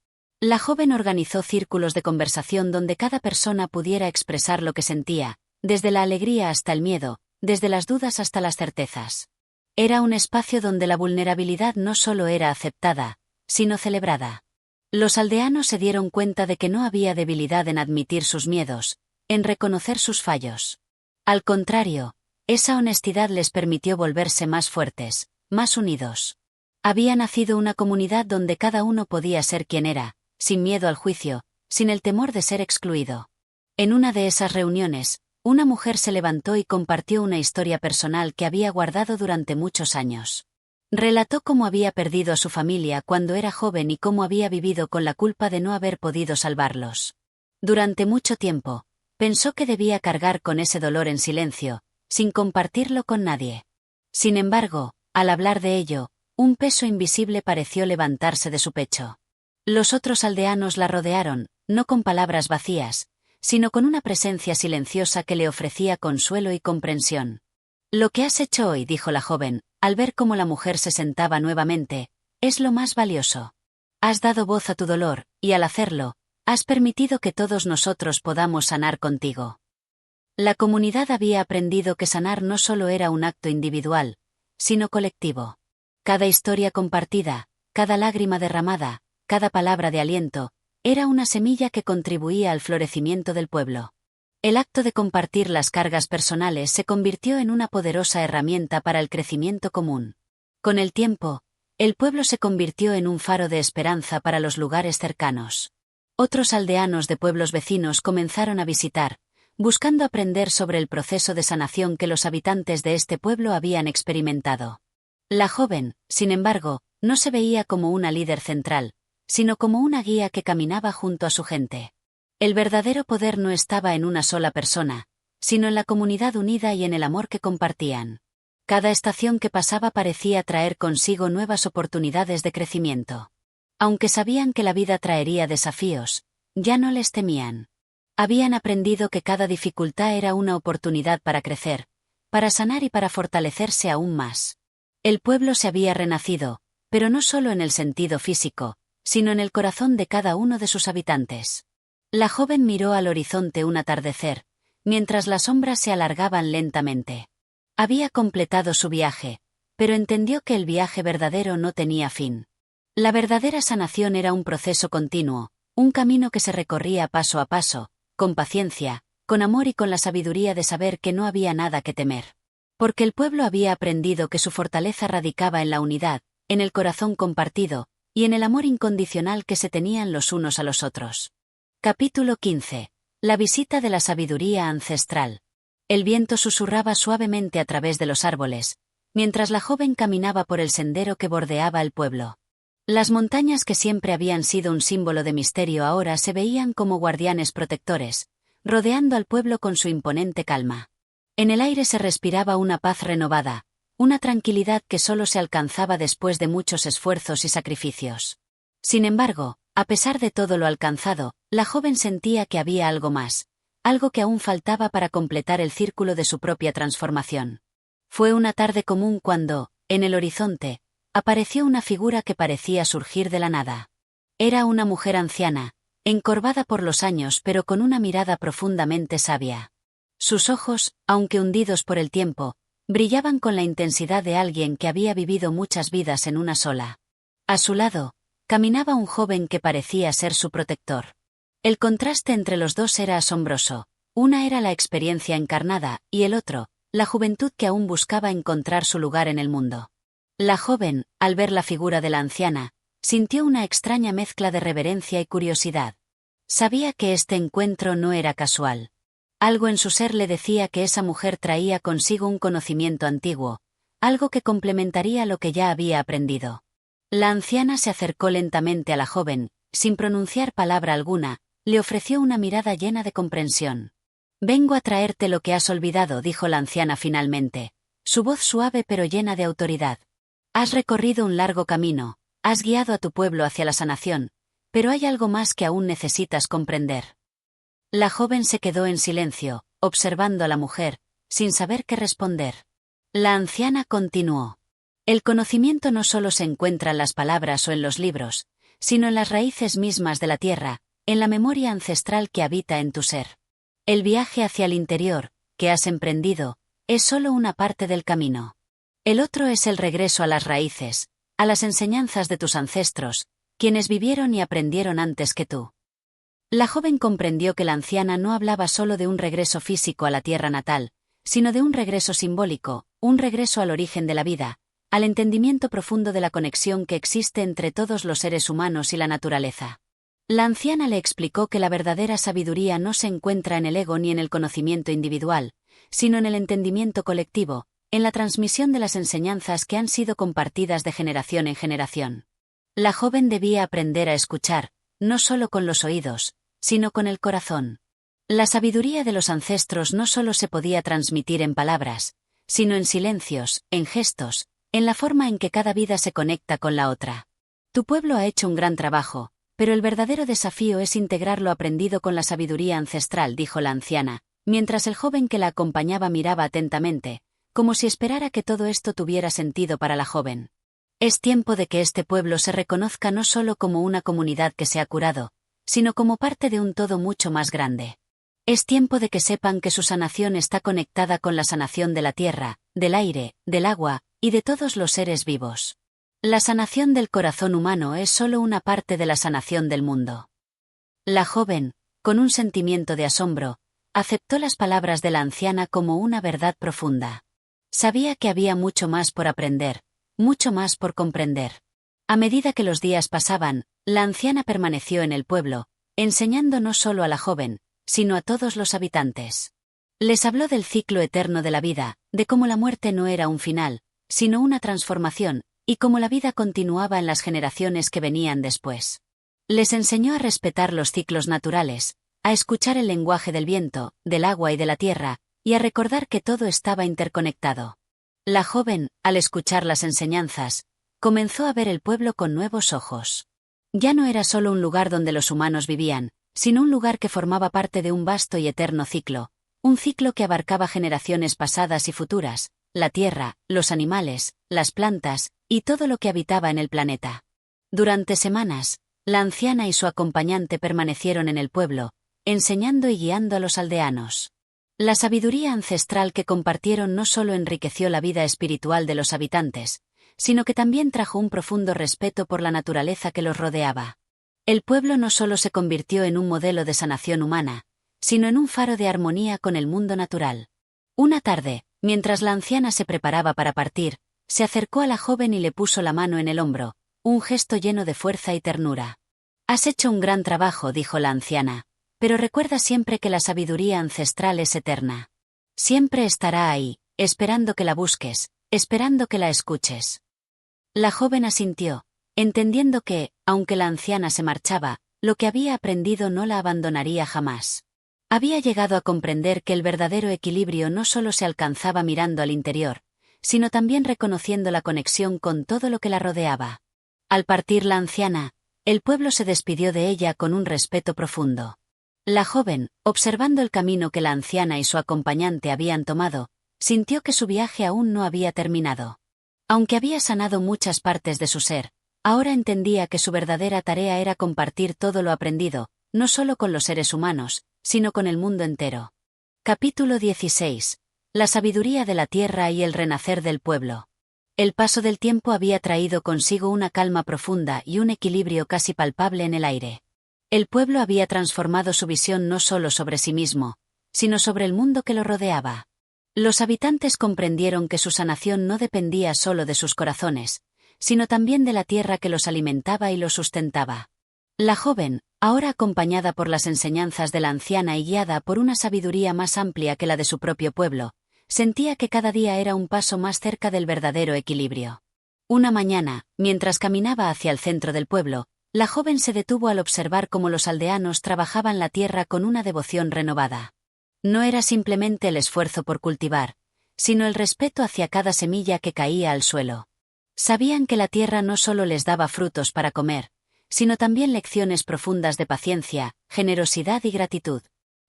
A: La joven organizó círculos de conversación donde cada persona pudiera expresar lo que sentía, desde la alegría hasta el miedo, desde las dudas hasta las certezas. Era un espacio donde la vulnerabilidad no solo era aceptada, sino celebrada. Los aldeanos se dieron cuenta de que no había debilidad en admitir sus miedos, en reconocer sus fallos. Al contrario, esa honestidad les permitió volverse más fuertes, más unidos. Había nacido una comunidad donde cada uno podía ser quien era, sin miedo al juicio, sin el temor de ser excluido. En una de esas reuniones, una mujer se levantó y compartió una historia personal que había guardado durante muchos años. Relató cómo había perdido a su familia cuando era joven y cómo había vivido con la culpa de no haber podido salvarlos. Durante mucho tiempo, pensó que debía cargar con ese dolor en silencio, sin compartirlo con nadie. Sin embargo, al hablar de ello, un peso invisible pareció levantarse de su pecho. Los otros aldeanos la rodearon, no con palabras vacías, sino con una presencia silenciosa que le ofrecía consuelo y comprensión. «Lo que has hecho hoy», dijo la joven, al ver cómo la mujer se sentaba nuevamente, «es lo más valioso. Has dado voz a tu dolor, y al hacerlo, has permitido que todos nosotros podamos sanar contigo». La comunidad había aprendido que sanar no solo era un acto individual, sino colectivo. Cada historia compartida, cada lágrima derramada, cada palabra de aliento, era una semilla que contribuía al florecimiento del pueblo. El acto de compartir las cargas personales se convirtió en una poderosa herramienta para el crecimiento común. Con el tiempo, el pueblo se convirtió en un faro de esperanza para los lugares cercanos. Otros aldeanos de pueblos vecinos comenzaron a visitar, buscando aprender sobre el proceso de sanación que los habitantes de este pueblo habían experimentado. La joven, sin embargo, no se veía como una líder central, sino como una guía que caminaba junto a su gente. El verdadero poder no estaba en una sola persona, sino en la comunidad unida y en el amor que compartían. Cada estación que pasaba parecía traer consigo nuevas oportunidades de crecimiento. Aunque sabían que la vida traería desafíos, ya no les temían. Habían aprendido que cada dificultad era una oportunidad para crecer, para sanar y para fortalecerse aún más. El pueblo se había renacido, pero no solo en el sentido físico, sino en el corazón de cada uno de sus habitantes. La joven miró al horizonte un atardecer, mientras las sombras se alargaban lentamente. Había completado su viaje, pero entendió que el viaje verdadero no tenía fin. La verdadera sanación era un proceso continuo, un camino que se recorría paso a paso, con paciencia, con amor y con la sabiduría de saber que no había nada que temer. Porque el pueblo había aprendido que su fortaleza radicaba en la unidad, en el corazón compartido, y en el amor incondicional que se tenían los unos a los otros. Capítulo 15. La visita de la sabiduría ancestral. El viento susurraba suavemente a través de los árboles, mientras la joven caminaba por el sendero que bordeaba el pueblo. Las montañas que siempre habían sido un símbolo de misterio ahora se veían como guardianes protectores, rodeando al pueblo con su imponente calma. En el aire se respiraba una paz renovada, una tranquilidad que solo se alcanzaba después de muchos esfuerzos y sacrificios. Sin embargo, a pesar de todo lo alcanzado, la joven sentía que había algo más, algo que aún faltaba para completar el círculo de su propia transformación. Fue una tarde común cuando, en el horizonte, apareció una figura que parecía surgir de la nada. Era una mujer anciana, encorvada por los años pero con una mirada profundamente sabia. Sus ojos, aunque hundidos por el tiempo, brillaban con la intensidad de alguien que había vivido muchas vidas en una sola. A su lado, caminaba un joven que parecía ser su protector. El contraste entre los dos era asombroso. Una era la experiencia encarnada, y el otro, la juventud que aún buscaba encontrar su lugar en el mundo. La joven, al ver la figura de la anciana, sintió una extraña mezcla de reverencia y curiosidad. Sabía que este encuentro no era casual. Algo en su ser le decía que esa mujer traía consigo un conocimiento antiguo, algo que complementaría lo que ya había aprendido. La anciana se acercó lentamente a la joven, sin pronunciar palabra alguna, le ofreció una mirada llena de comprensión. «Vengo a traerte lo que has olvidado», dijo la anciana finalmente, su voz suave pero llena de autoridad. «Has recorrido un largo camino, has guiado a tu pueblo hacia la sanación, pero hay algo más que aún necesitas comprender». La joven se quedó en silencio, observando a la mujer, sin saber qué responder. La anciana continuó. «El conocimiento no solo se encuentra en las palabras o en los libros, sino en las raíces mismas de la tierra, en la memoria ancestral que habita en tu ser. El viaje hacia el interior, que has emprendido, es solo una parte del camino. El otro es el regreso a las raíces, a las enseñanzas de tus ancestros, quienes vivieron y aprendieron antes que tú». La joven comprendió que la anciana no hablaba solo de un regreso físico a la tierra natal, sino de un regreso simbólico, un regreso al origen de la vida, al entendimiento profundo de la conexión que existe entre todos los seres humanos y la naturaleza. La anciana le explicó que la verdadera sabiduría no se encuentra en el ego ni en el conocimiento individual, sino en el entendimiento colectivo, en la transmisión de las enseñanzas que han sido compartidas de generación en generación. La joven debía aprender a escuchar, no solo con los oídos, sino con el corazón. La sabiduría de los ancestros no solo se podía transmitir en palabras, sino en silencios, en gestos, en la forma en que cada vida se conecta con la otra. Tu pueblo ha hecho un gran trabajo, pero el verdadero desafío es integrar lo aprendido con la sabiduría ancestral, dijo la anciana, mientras el joven que la acompañaba miraba atentamente, como si esperara que todo esto tuviera sentido para la joven. Es tiempo de que este pueblo se reconozca no solo como una comunidad que se ha curado, sino como parte de un todo mucho más grande. Es tiempo de que sepan que su sanación está conectada con la sanación de la tierra, del aire, del agua, y de todos los seres vivos. La sanación del corazón humano es solo una parte de la sanación del mundo. La joven, con un sentimiento de asombro, aceptó las palabras de la anciana como una verdad profunda. Sabía que había mucho más por aprender, mucho más por comprender. A medida que los días pasaban, la anciana permaneció en el pueblo, enseñando no solo a la joven, sino a todos los habitantes. Les habló del ciclo eterno de la vida, de cómo la muerte no era un final, sino una transformación, y cómo la vida continuaba en las generaciones que venían después. Les enseñó a respetar los ciclos naturales, a escuchar el lenguaje del viento, del agua y de la tierra, y a recordar que todo estaba interconectado. La joven, al escuchar las enseñanzas, comenzó a ver el pueblo con nuevos ojos. Ya no era solo un lugar donde los humanos vivían, sino un lugar que formaba parte de un vasto y eterno ciclo, un ciclo que abarcaba generaciones pasadas y futuras, la tierra, los animales, las plantas, y todo lo que habitaba en el planeta. Durante semanas, la anciana y su acompañante permanecieron en el pueblo, enseñando y guiando a los aldeanos. La sabiduría ancestral que compartieron no solo enriqueció la vida espiritual de los habitantes, sino que también trajo un profundo respeto por la naturaleza que los rodeaba. El pueblo no solo se convirtió en un modelo de sanación humana, sino en un faro de armonía con el mundo natural. Una tarde, mientras la anciana se preparaba para partir, se acercó a la joven y le puso la mano en el hombro, un gesto lleno de fuerza y ternura. «Has hecho un gran trabajo», dijo la anciana, «pero recuerda siempre que la sabiduría ancestral es eterna. Siempre estará ahí, esperando que la busques, esperando que la escuches». La joven asintió, entendiendo que, aunque la anciana se marchaba, lo que había aprendido no la abandonaría jamás. Había llegado a comprender que el verdadero equilibrio no solo se alcanzaba mirando al interior, sino también reconociendo la conexión con todo lo que la rodeaba. Al partir la anciana, el pueblo se despidió de ella con un respeto profundo. La joven, observando el camino que la anciana y su acompañante habían tomado, sintió que su viaje aún no había terminado. Aunque había sanado muchas partes de su ser, ahora entendía que su verdadera tarea era compartir todo lo aprendido, no solo con los seres humanos, sino con el mundo entero. Capítulo 16. La sabiduría de la tierra y el renacer del pueblo. El paso del tiempo había traído consigo una calma profunda y un equilibrio casi palpable en el aire. El pueblo había transformado su visión no solo sobre sí mismo, sino sobre el mundo que lo rodeaba. Los habitantes comprendieron que su sanación no dependía solo de sus corazones, sino también de la tierra que los alimentaba y los sustentaba. La joven, ahora acompañada por las enseñanzas de la anciana y guiada por una sabiduría más amplia que la de su propio pueblo, sentía que cada día era un paso más cerca del verdadero equilibrio. Una mañana, mientras caminaba hacia el centro del pueblo, la joven se detuvo al observar cómo los aldeanos trabajaban la tierra con una devoción renovada. No era simplemente el esfuerzo por cultivar, sino el respeto hacia cada semilla que caía al suelo. Sabían que la tierra no solo les daba frutos para comer, sino también lecciones profundas de paciencia, generosidad y gratitud.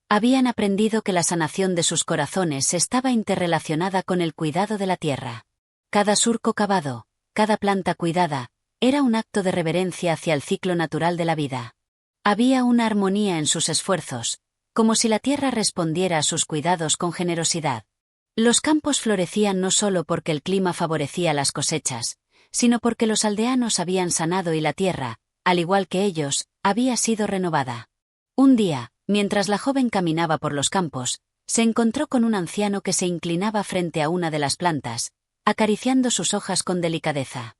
A: Habían aprendido que la sanación de sus corazones estaba interrelacionada con el cuidado de la tierra. Cada surco cavado, cada planta cuidada, era un acto de reverencia hacia el ciclo natural de la vida. Había una armonía en sus esfuerzos, como si la tierra respondiera a sus cuidados con generosidad. Los campos florecían no solo porque el clima favorecía las cosechas, sino porque los aldeanos habían sanado y la tierra, al igual que ellos, había sido renovada. Un día, mientras la joven caminaba por los campos, se encontró con un anciano que se inclinaba frente a una de las plantas, acariciando sus hojas con delicadeza.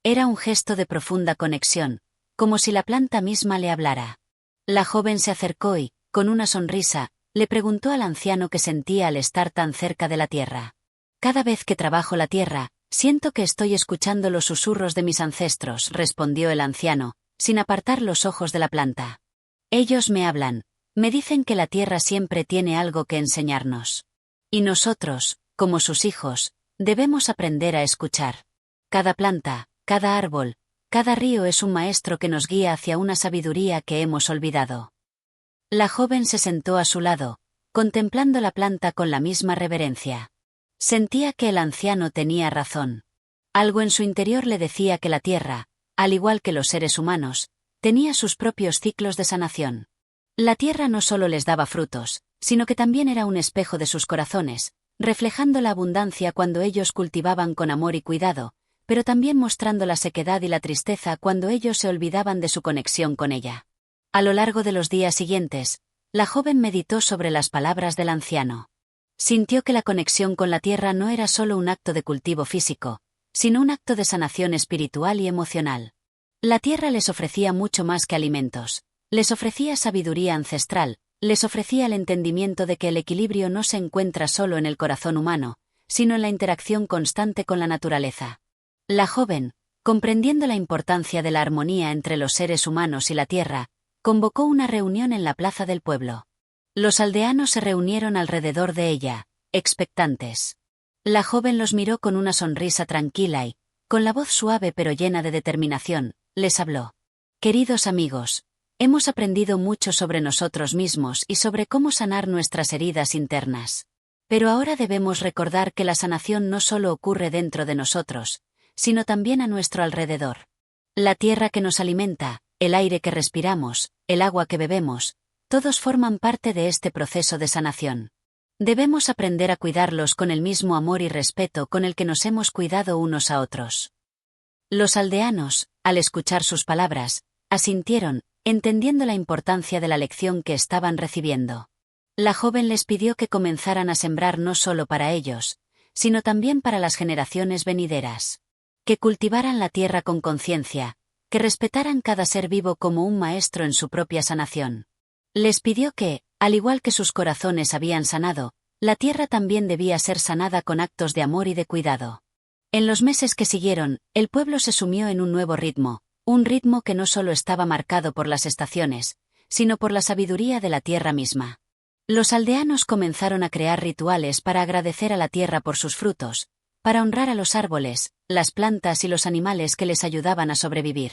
A: Era un gesto de profunda conexión, como si la planta misma le hablara. La joven se acercó y, con una sonrisa, le preguntó al anciano qué sentía al estar tan cerca de la tierra. Cada vez que trabajo la tierra, siento que estoy escuchando los susurros de mis ancestros, respondió el anciano, sin apartar los ojos de la planta. Ellos me hablan, me dicen que la tierra siempre tiene algo que enseñarnos. Y nosotros, como sus hijos, debemos aprender a escuchar. Cada planta, cada árbol, cada río es un maestro que nos guía hacia una sabiduría que hemos olvidado. La joven se sentó a su lado, contemplando la planta con la misma reverencia. Sentía que el anciano tenía razón. Algo en su interior le decía que la tierra, al igual que los seres humanos, tenía sus propios ciclos de sanación. La tierra no solo les daba frutos, sino que también era un espejo de sus corazones, reflejando la abundancia cuando ellos cultivaban con amor y cuidado, pero también mostrando la sequedad y la tristeza cuando ellos se olvidaban de su conexión con ella. A lo largo de los días siguientes, la joven meditó sobre las palabras del anciano. Sintió que la conexión con la tierra no era solo un acto de cultivo físico, sino un acto de sanación espiritual y emocional. La tierra les ofrecía mucho más que alimentos, les ofrecía sabiduría ancestral, les ofrecía el entendimiento de que el equilibrio no se encuentra solo en el corazón humano, sino en la interacción constante con la naturaleza. La joven, comprendiendo la importancia de la armonía entre los seres humanos y la tierra, convocó una reunión en la plaza del pueblo. Los aldeanos se reunieron alrededor de ella, expectantes. La joven los miró con una sonrisa tranquila y, con la voz suave pero llena de determinación, les habló. Queridos amigos, hemos aprendido mucho sobre nosotros mismos y sobre cómo sanar nuestras heridas internas. Pero ahora debemos recordar que la sanación no solo ocurre dentro de nosotros, sino también a nuestro alrededor. La tierra que nos alimenta, el aire que respiramos, el agua que bebemos, todos forman parte de este proceso de sanación. Debemos aprender a cuidarlos con el mismo amor y respeto con el que nos hemos cuidado unos a otros. Los aldeanos, al escuchar sus palabras, asintieron, entendiendo la importancia de la lección que estaban recibiendo. La joven les pidió que comenzaran a sembrar no solo para ellos, sino también para las generaciones venideras. Que cultivaran la tierra con conciencia, que respetaran cada ser vivo como un maestro en su propia sanación. Les pidió que, al igual que sus corazones habían sanado, la tierra también debía ser sanada con actos de amor y de cuidado. En los meses que siguieron, el pueblo se sumió en un nuevo ritmo, un ritmo que no solo estaba marcado por las estaciones, sino por la sabiduría de la tierra misma. Los aldeanos comenzaron a crear rituales para agradecer a la tierra por sus frutos, para honrar a los árboles, las plantas y los animales que les ayudaban a sobrevivir.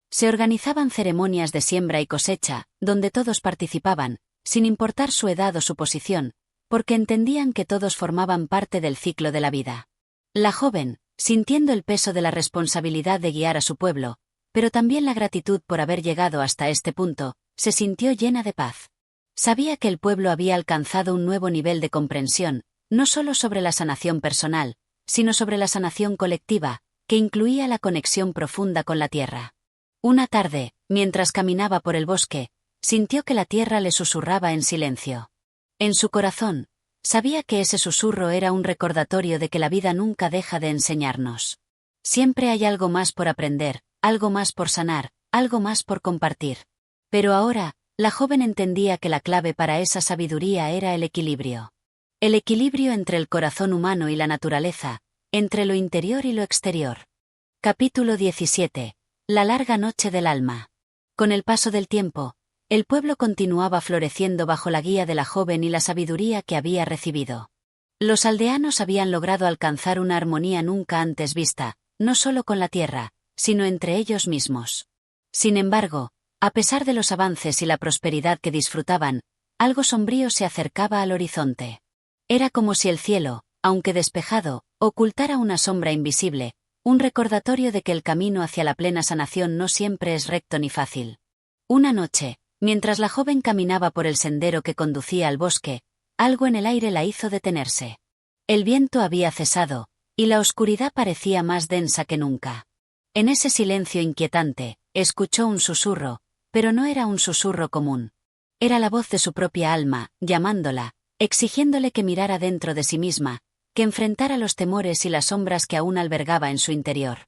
A: Se organizaban ceremonias de siembra y cosecha, donde todos participaban, sin importar su edad o su posición, porque entendían que todos formaban parte del ciclo de la vida. La joven, sintiendo el peso de la responsabilidad de guiar a su pueblo, pero también la gratitud por haber llegado hasta este punto, se sintió llena de paz. Sabía que el pueblo había alcanzado un nuevo nivel de comprensión, no solo sobre la sanación personal, sino sobre la sanación colectiva, que incluía la conexión profunda con la tierra. Una tarde, mientras caminaba por el bosque, sintió que la tierra le susurraba en silencio. En su corazón, Sabía que ese susurro era un recordatorio de que la vida nunca deja de enseñarnos. Siempre hay algo más por aprender, algo más por sanar, algo más por compartir. Pero ahora, la joven entendía que la clave para esa sabiduría era el equilibrio. El equilibrio entre el corazón humano y la naturaleza, entre lo interior y lo exterior. Capítulo 17. La larga noche del alma. Con el paso del tiempo, el pueblo continuaba floreciendo bajo la guía de la joven y la sabiduría que había recibido. Los aldeanos habían logrado alcanzar una armonía nunca antes vista, no solo con la tierra, sino entre ellos mismos. Sin embargo, a pesar de los avances y la prosperidad que disfrutaban, algo sombrío se acercaba al horizonte. Era como si el cielo, aunque despejado, ocultara una sombra invisible, un recordatorio de que el camino hacia la plena sanación no siempre es recto ni fácil. Una noche, mientras la joven caminaba por el sendero que conducía al bosque, algo en el aire la hizo detenerse. El viento había cesado, y la oscuridad parecía más densa que nunca. En ese silencio inquietante, escuchó un susurro, pero no era un susurro común. Era la voz de su propia alma, llamándola, exigiéndole que mirara dentro de sí misma, que enfrentara los temores y las sombras que aún albergaba en su interior.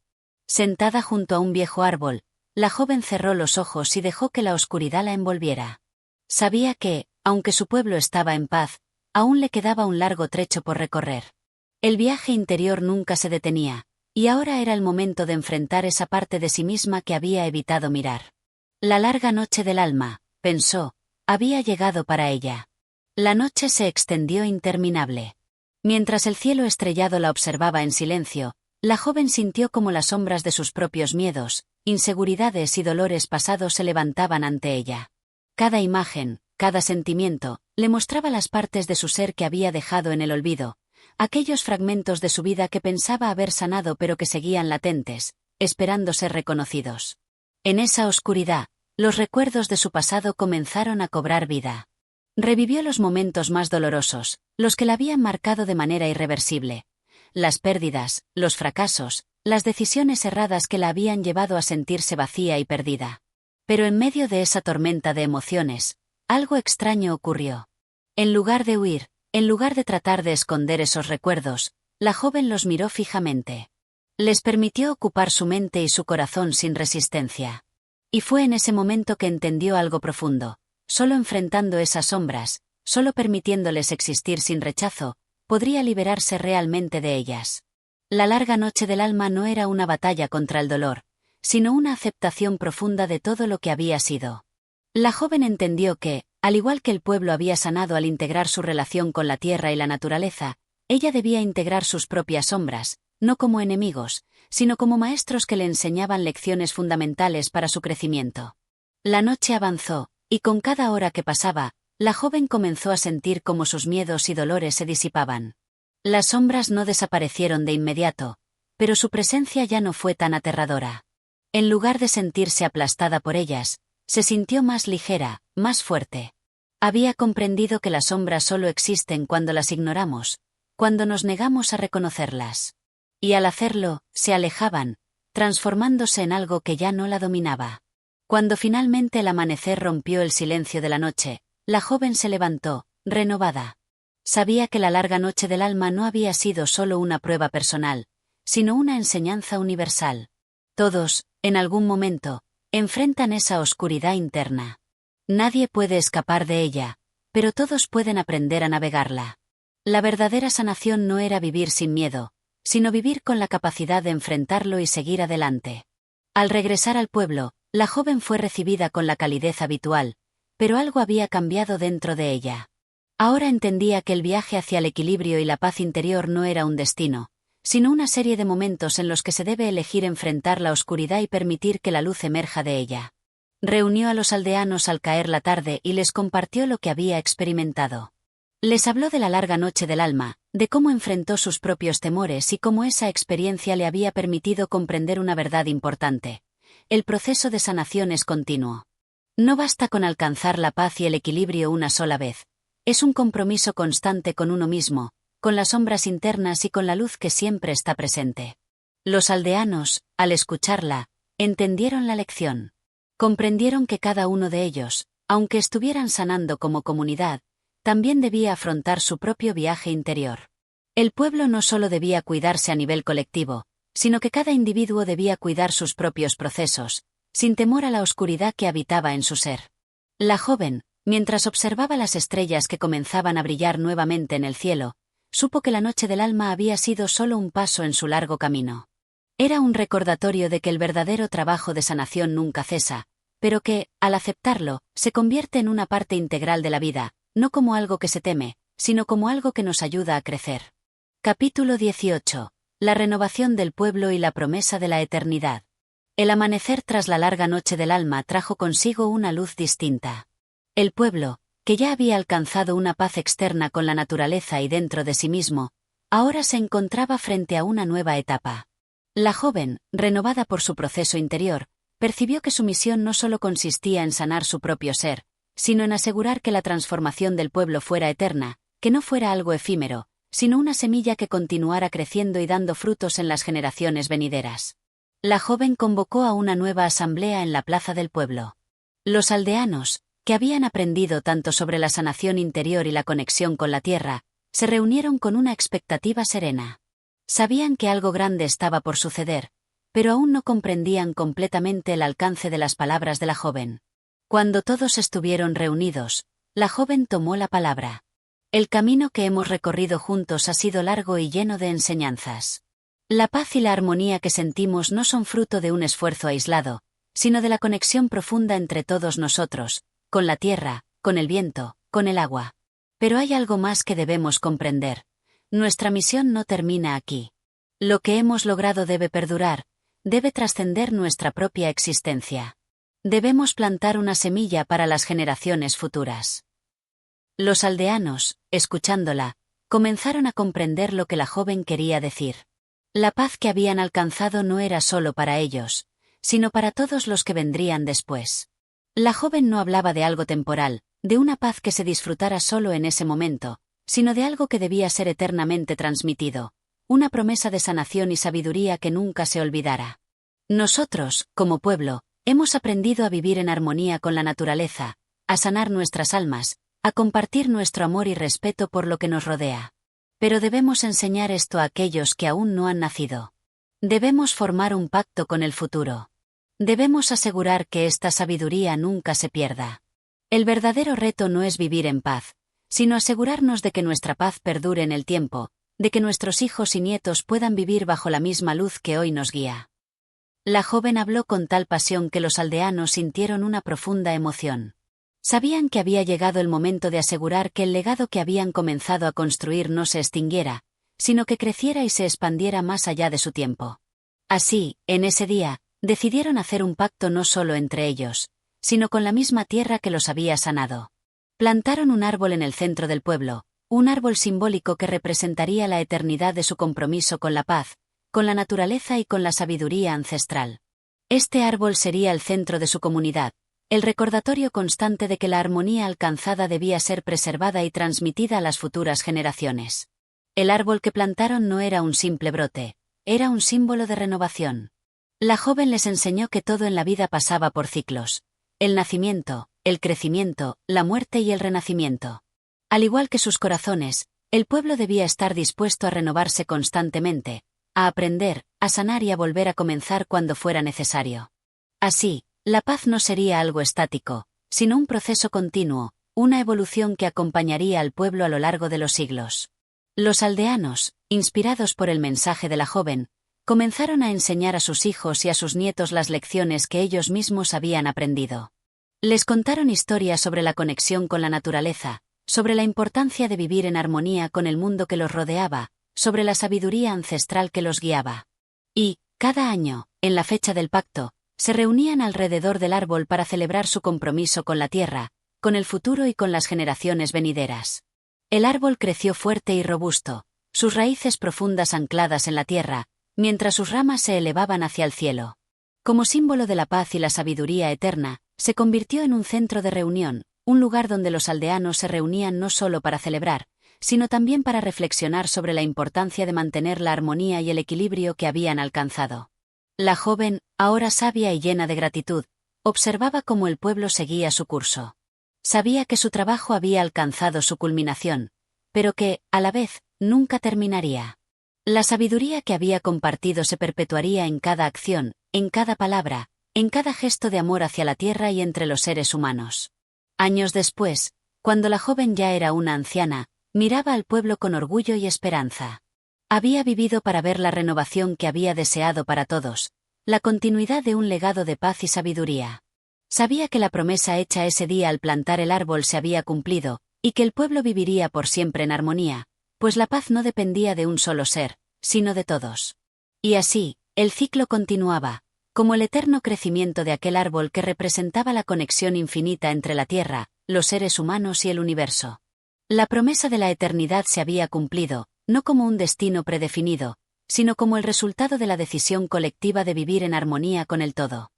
A: Sentada junto a un viejo árbol, la joven cerró los ojos y dejó que la oscuridad la envolviera. Sabía que, aunque su pueblo estaba en paz, aún le quedaba un largo trecho por recorrer. El viaje interior nunca se detenía, y ahora era el momento de enfrentar esa parte de sí misma que había evitado mirar. La larga noche del alma, pensó, había llegado para ella. La noche se extendió interminable. Mientras el cielo estrellado la observaba en silencio, la joven sintió como las sombras de sus propios miedos, inseguridades y dolores pasados se levantaban ante ella. Cada imagen, cada sentimiento, le mostraba las partes de su ser que había dejado en el olvido, aquellos fragmentos de su vida que pensaba haber sanado pero que seguían latentes, esperando ser reconocidos. En esa oscuridad, los recuerdos de su pasado comenzaron a cobrar vida. Revivió los momentos más dolorosos, los que la habían marcado de manera irreversible. Las pérdidas, los fracasos, las decisiones erradas que la habían llevado a sentirse vacía y perdida. Pero en medio de esa tormenta de emociones, algo extraño ocurrió. En lugar de huir, en lugar de tratar de esconder esos recuerdos, la joven los miró fijamente. Les permitió ocupar su mente y su corazón sin resistencia. Y fue en ese momento que entendió algo profundo. Solo enfrentando esas sombras, solo permitiéndoles existir sin rechazo, podría liberarse realmente de ellas. La larga noche del alma no era una batalla contra el dolor, sino una aceptación profunda de todo lo que había sido. La joven entendió que, al igual que el pueblo había sanado al integrar su relación con la tierra y la naturaleza, ella debía integrar sus propias sombras, no como enemigos, sino como maestros que le enseñaban lecciones fundamentales para su crecimiento. La noche avanzó, y con cada hora que pasaba, la joven comenzó a sentir cómo sus miedos y dolores se disipaban. Las sombras no desaparecieron de inmediato, pero su presencia ya no fue tan aterradora. En lugar de sentirse aplastada por ellas, se sintió más ligera, más fuerte. Había comprendido que las sombras solo existen cuando las ignoramos, cuando nos negamos a reconocerlas. Y al hacerlo, se alejaban, transformándose en algo que ya no la dominaba. Cuando finalmente el amanecer rompió el silencio de la noche, la joven se levantó, renovada. Sabía que la larga noche del alma no había sido solo una prueba personal, sino una enseñanza universal. Todos, en algún momento, enfrentan esa oscuridad interna. Nadie puede escapar de ella, pero todos pueden aprender a navegarla. La verdadera sanación no era vivir sin miedo, sino vivir con la capacidad de enfrentarlo y seguir adelante. Al regresar al pueblo, la joven fue recibida con la calidez habitual, pero algo había cambiado dentro de ella. Ahora entendía que el viaje hacia el equilibrio y la paz interior no era un destino, sino una serie de momentos en los que se debe elegir enfrentar la oscuridad y permitir que la luz emerja de ella. Reunió a los aldeanos al caer la tarde y les compartió lo que había experimentado. Les habló de la larga noche del alma, de cómo enfrentó sus propios temores y cómo esa experiencia le había permitido comprender una verdad importante. El proceso de sanación es continuo. No basta con alcanzar la paz y el equilibrio una sola vez. Es un compromiso constante con uno mismo, con las sombras internas y con la luz que siempre está presente. Los aldeanos, al escucharla, entendieron la lección. Comprendieron que cada uno de ellos, aunque estuvieran sanando como comunidad, también debía afrontar su propio viaje interior. El pueblo no solo debía cuidarse a nivel colectivo, sino que cada individuo debía cuidar sus propios procesos, sin temor a la oscuridad que habitaba en su ser. La joven, mientras observaba las estrellas que comenzaban a brillar nuevamente en el cielo, supo que la noche del alma había sido solo un paso en su largo camino. Era un recordatorio de que el verdadero trabajo de sanación nunca cesa, pero que, al aceptarlo, se convierte en una parte integral de la vida, no como algo que se teme, sino como algo que nos ayuda a crecer. Capítulo 18. La renovación del pueblo y la promesa de la eternidad. El amanecer tras la larga noche del alma trajo consigo una luz distinta. El pueblo, que ya había alcanzado una paz externa con la naturaleza y dentro de sí mismo, ahora se encontraba frente a una nueva etapa. La joven, renovada por su proceso interior, percibió que su misión no solo consistía en sanar su propio ser, sino en asegurar que la transformación del pueblo fuera eterna, que no fuera algo efímero, sino una semilla que continuara creciendo y dando frutos en las generaciones venideras. La joven convocó a una nueva asamblea en la plaza del pueblo. Los aldeanos, que habían aprendido tanto sobre la sanación interior y la conexión con la tierra, se reunieron con una expectativa serena. Sabían que algo grande estaba por suceder, pero aún no comprendían completamente el alcance de las palabras de la joven. Cuando todos estuvieron reunidos, la joven tomó la palabra. El camino que hemos recorrido juntos ha sido largo y lleno de enseñanzas. La paz y la armonía que sentimos no son fruto de un esfuerzo aislado, sino de la conexión profunda entre todos nosotros, con la tierra, con el viento, con el agua. Pero hay algo más que debemos comprender. Nuestra misión no termina aquí. Lo que hemos logrado debe perdurar, debe trascender nuestra propia existencia. Debemos plantar una semilla para las generaciones futuras. Los aldeanos, escuchándola, comenzaron a comprender lo que la joven quería decir. La paz que habían alcanzado no era solo para ellos, sino para todos los que vendrían después. La joven no hablaba de algo temporal, de una paz que se disfrutara solo en ese momento, sino de algo que debía ser eternamente transmitido, una promesa de sanación y sabiduría que nunca se olvidara. Nosotros, como pueblo, hemos aprendido a vivir en armonía con la naturaleza, a sanar nuestras almas, a compartir nuestro amor y respeto por lo que nos rodea. Pero debemos enseñar esto a aquellos que aún no han nacido. Debemos formar un pacto con el futuro. Debemos asegurar que esta sabiduría nunca se pierda. El verdadero reto no es vivir en paz, sino asegurarnos de que nuestra paz perdure en el tiempo, de que nuestros hijos y nietos puedan vivir bajo la misma luz que hoy nos guía. La joven habló con tal pasión que los aldeanos sintieron una profunda emoción. Sabían que había llegado el momento de asegurar que el legado que habían comenzado a construir no se extinguiera, sino que creciera y se expandiera más allá de su tiempo. Así, en ese día, decidieron hacer un pacto no solo entre ellos, sino con la misma tierra que los había sanado. Plantaron un árbol en el centro del pueblo, un árbol simbólico que representaría la eternidad de su compromiso con la paz, con la naturaleza y con la sabiduría ancestral. Este árbol sería el centro de su comunidad, el recordatorio constante de que la armonía alcanzada debía ser preservada y transmitida a las futuras generaciones. El árbol que plantaron no era un simple brote, era un símbolo de renovación. La joven les enseñó que todo en la vida pasaba por ciclos: el nacimiento, el crecimiento, la muerte y el renacimiento. Al igual que sus corazones, el pueblo debía estar dispuesto a renovarse constantemente, a aprender, a sanar y a volver a comenzar cuando fuera necesario. Así, la paz no sería algo estático, sino un proceso continuo, una evolución que acompañaría al pueblo a lo largo de los siglos. Los aldeanos, inspirados por el mensaje de la joven, comenzaron a enseñar a sus hijos y a sus nietos las lecciones que ellos mismos habían aprendido. Les contaron historias sobre la conexión con la naturaleza, sobre la importancia de vivir en armonía con el mundo que los rodeaba, sobre la sabiduría ancestral que los guiaba. Y, cada año, en la fecha del pacto, se reunían alrededor del árbol para celebrar su compromiso con la tierra, con el futuro y con las generaciones venideras. El árbol creció fuerte y robusto, sus raíces profundas ancladas en la tierra, mientras sus ramas se elevaban hacia el cielo. Como símbolo de la paz y la sabiduría eterna, se convirtió en un centro de reunión, un lugar donde los aldeanos se reunían no solo para celebrar, sino también para reflexionar sobre la importancia de mantener la armonía y el equilibrio que habían alcanzado. La joven, ahora sabia y llena de gratitud, observaba cómo el pueblo seguía su curso. Sabía que su trabajo había alcanzado su culminación, pero que, a la vez, nunca terminaría. La sabiduría que había compartido se perpetuaría en cada acción, en cada palabra, en cada gesto de amor hacia la tierra y entre los seres humanos. Años después, cuando la joven ya era una anciana, miraba al pueblo con orgullo y esperanza. Había vivido para ver la renovación que había deseado para todos, la continuidad de un legado de paz y sabiduría. Sabía que la promesa hecha ese día al plantar el árbol se había cumplido, y que el pueblo viviría por siempre en armonía, pues la paz no dependía de un solo ser, sino de todos. Y así, el ciclo continuaba, como el eterno crecimiento de aquel árbol que representaba la conexión infinita entre la tierra, los seres humanos y el universo. La promesa de la eternidad se había cumplido, no como un destino predefinido, sino como el resultado de la decisión colectiva de vivir en armonía con el todo.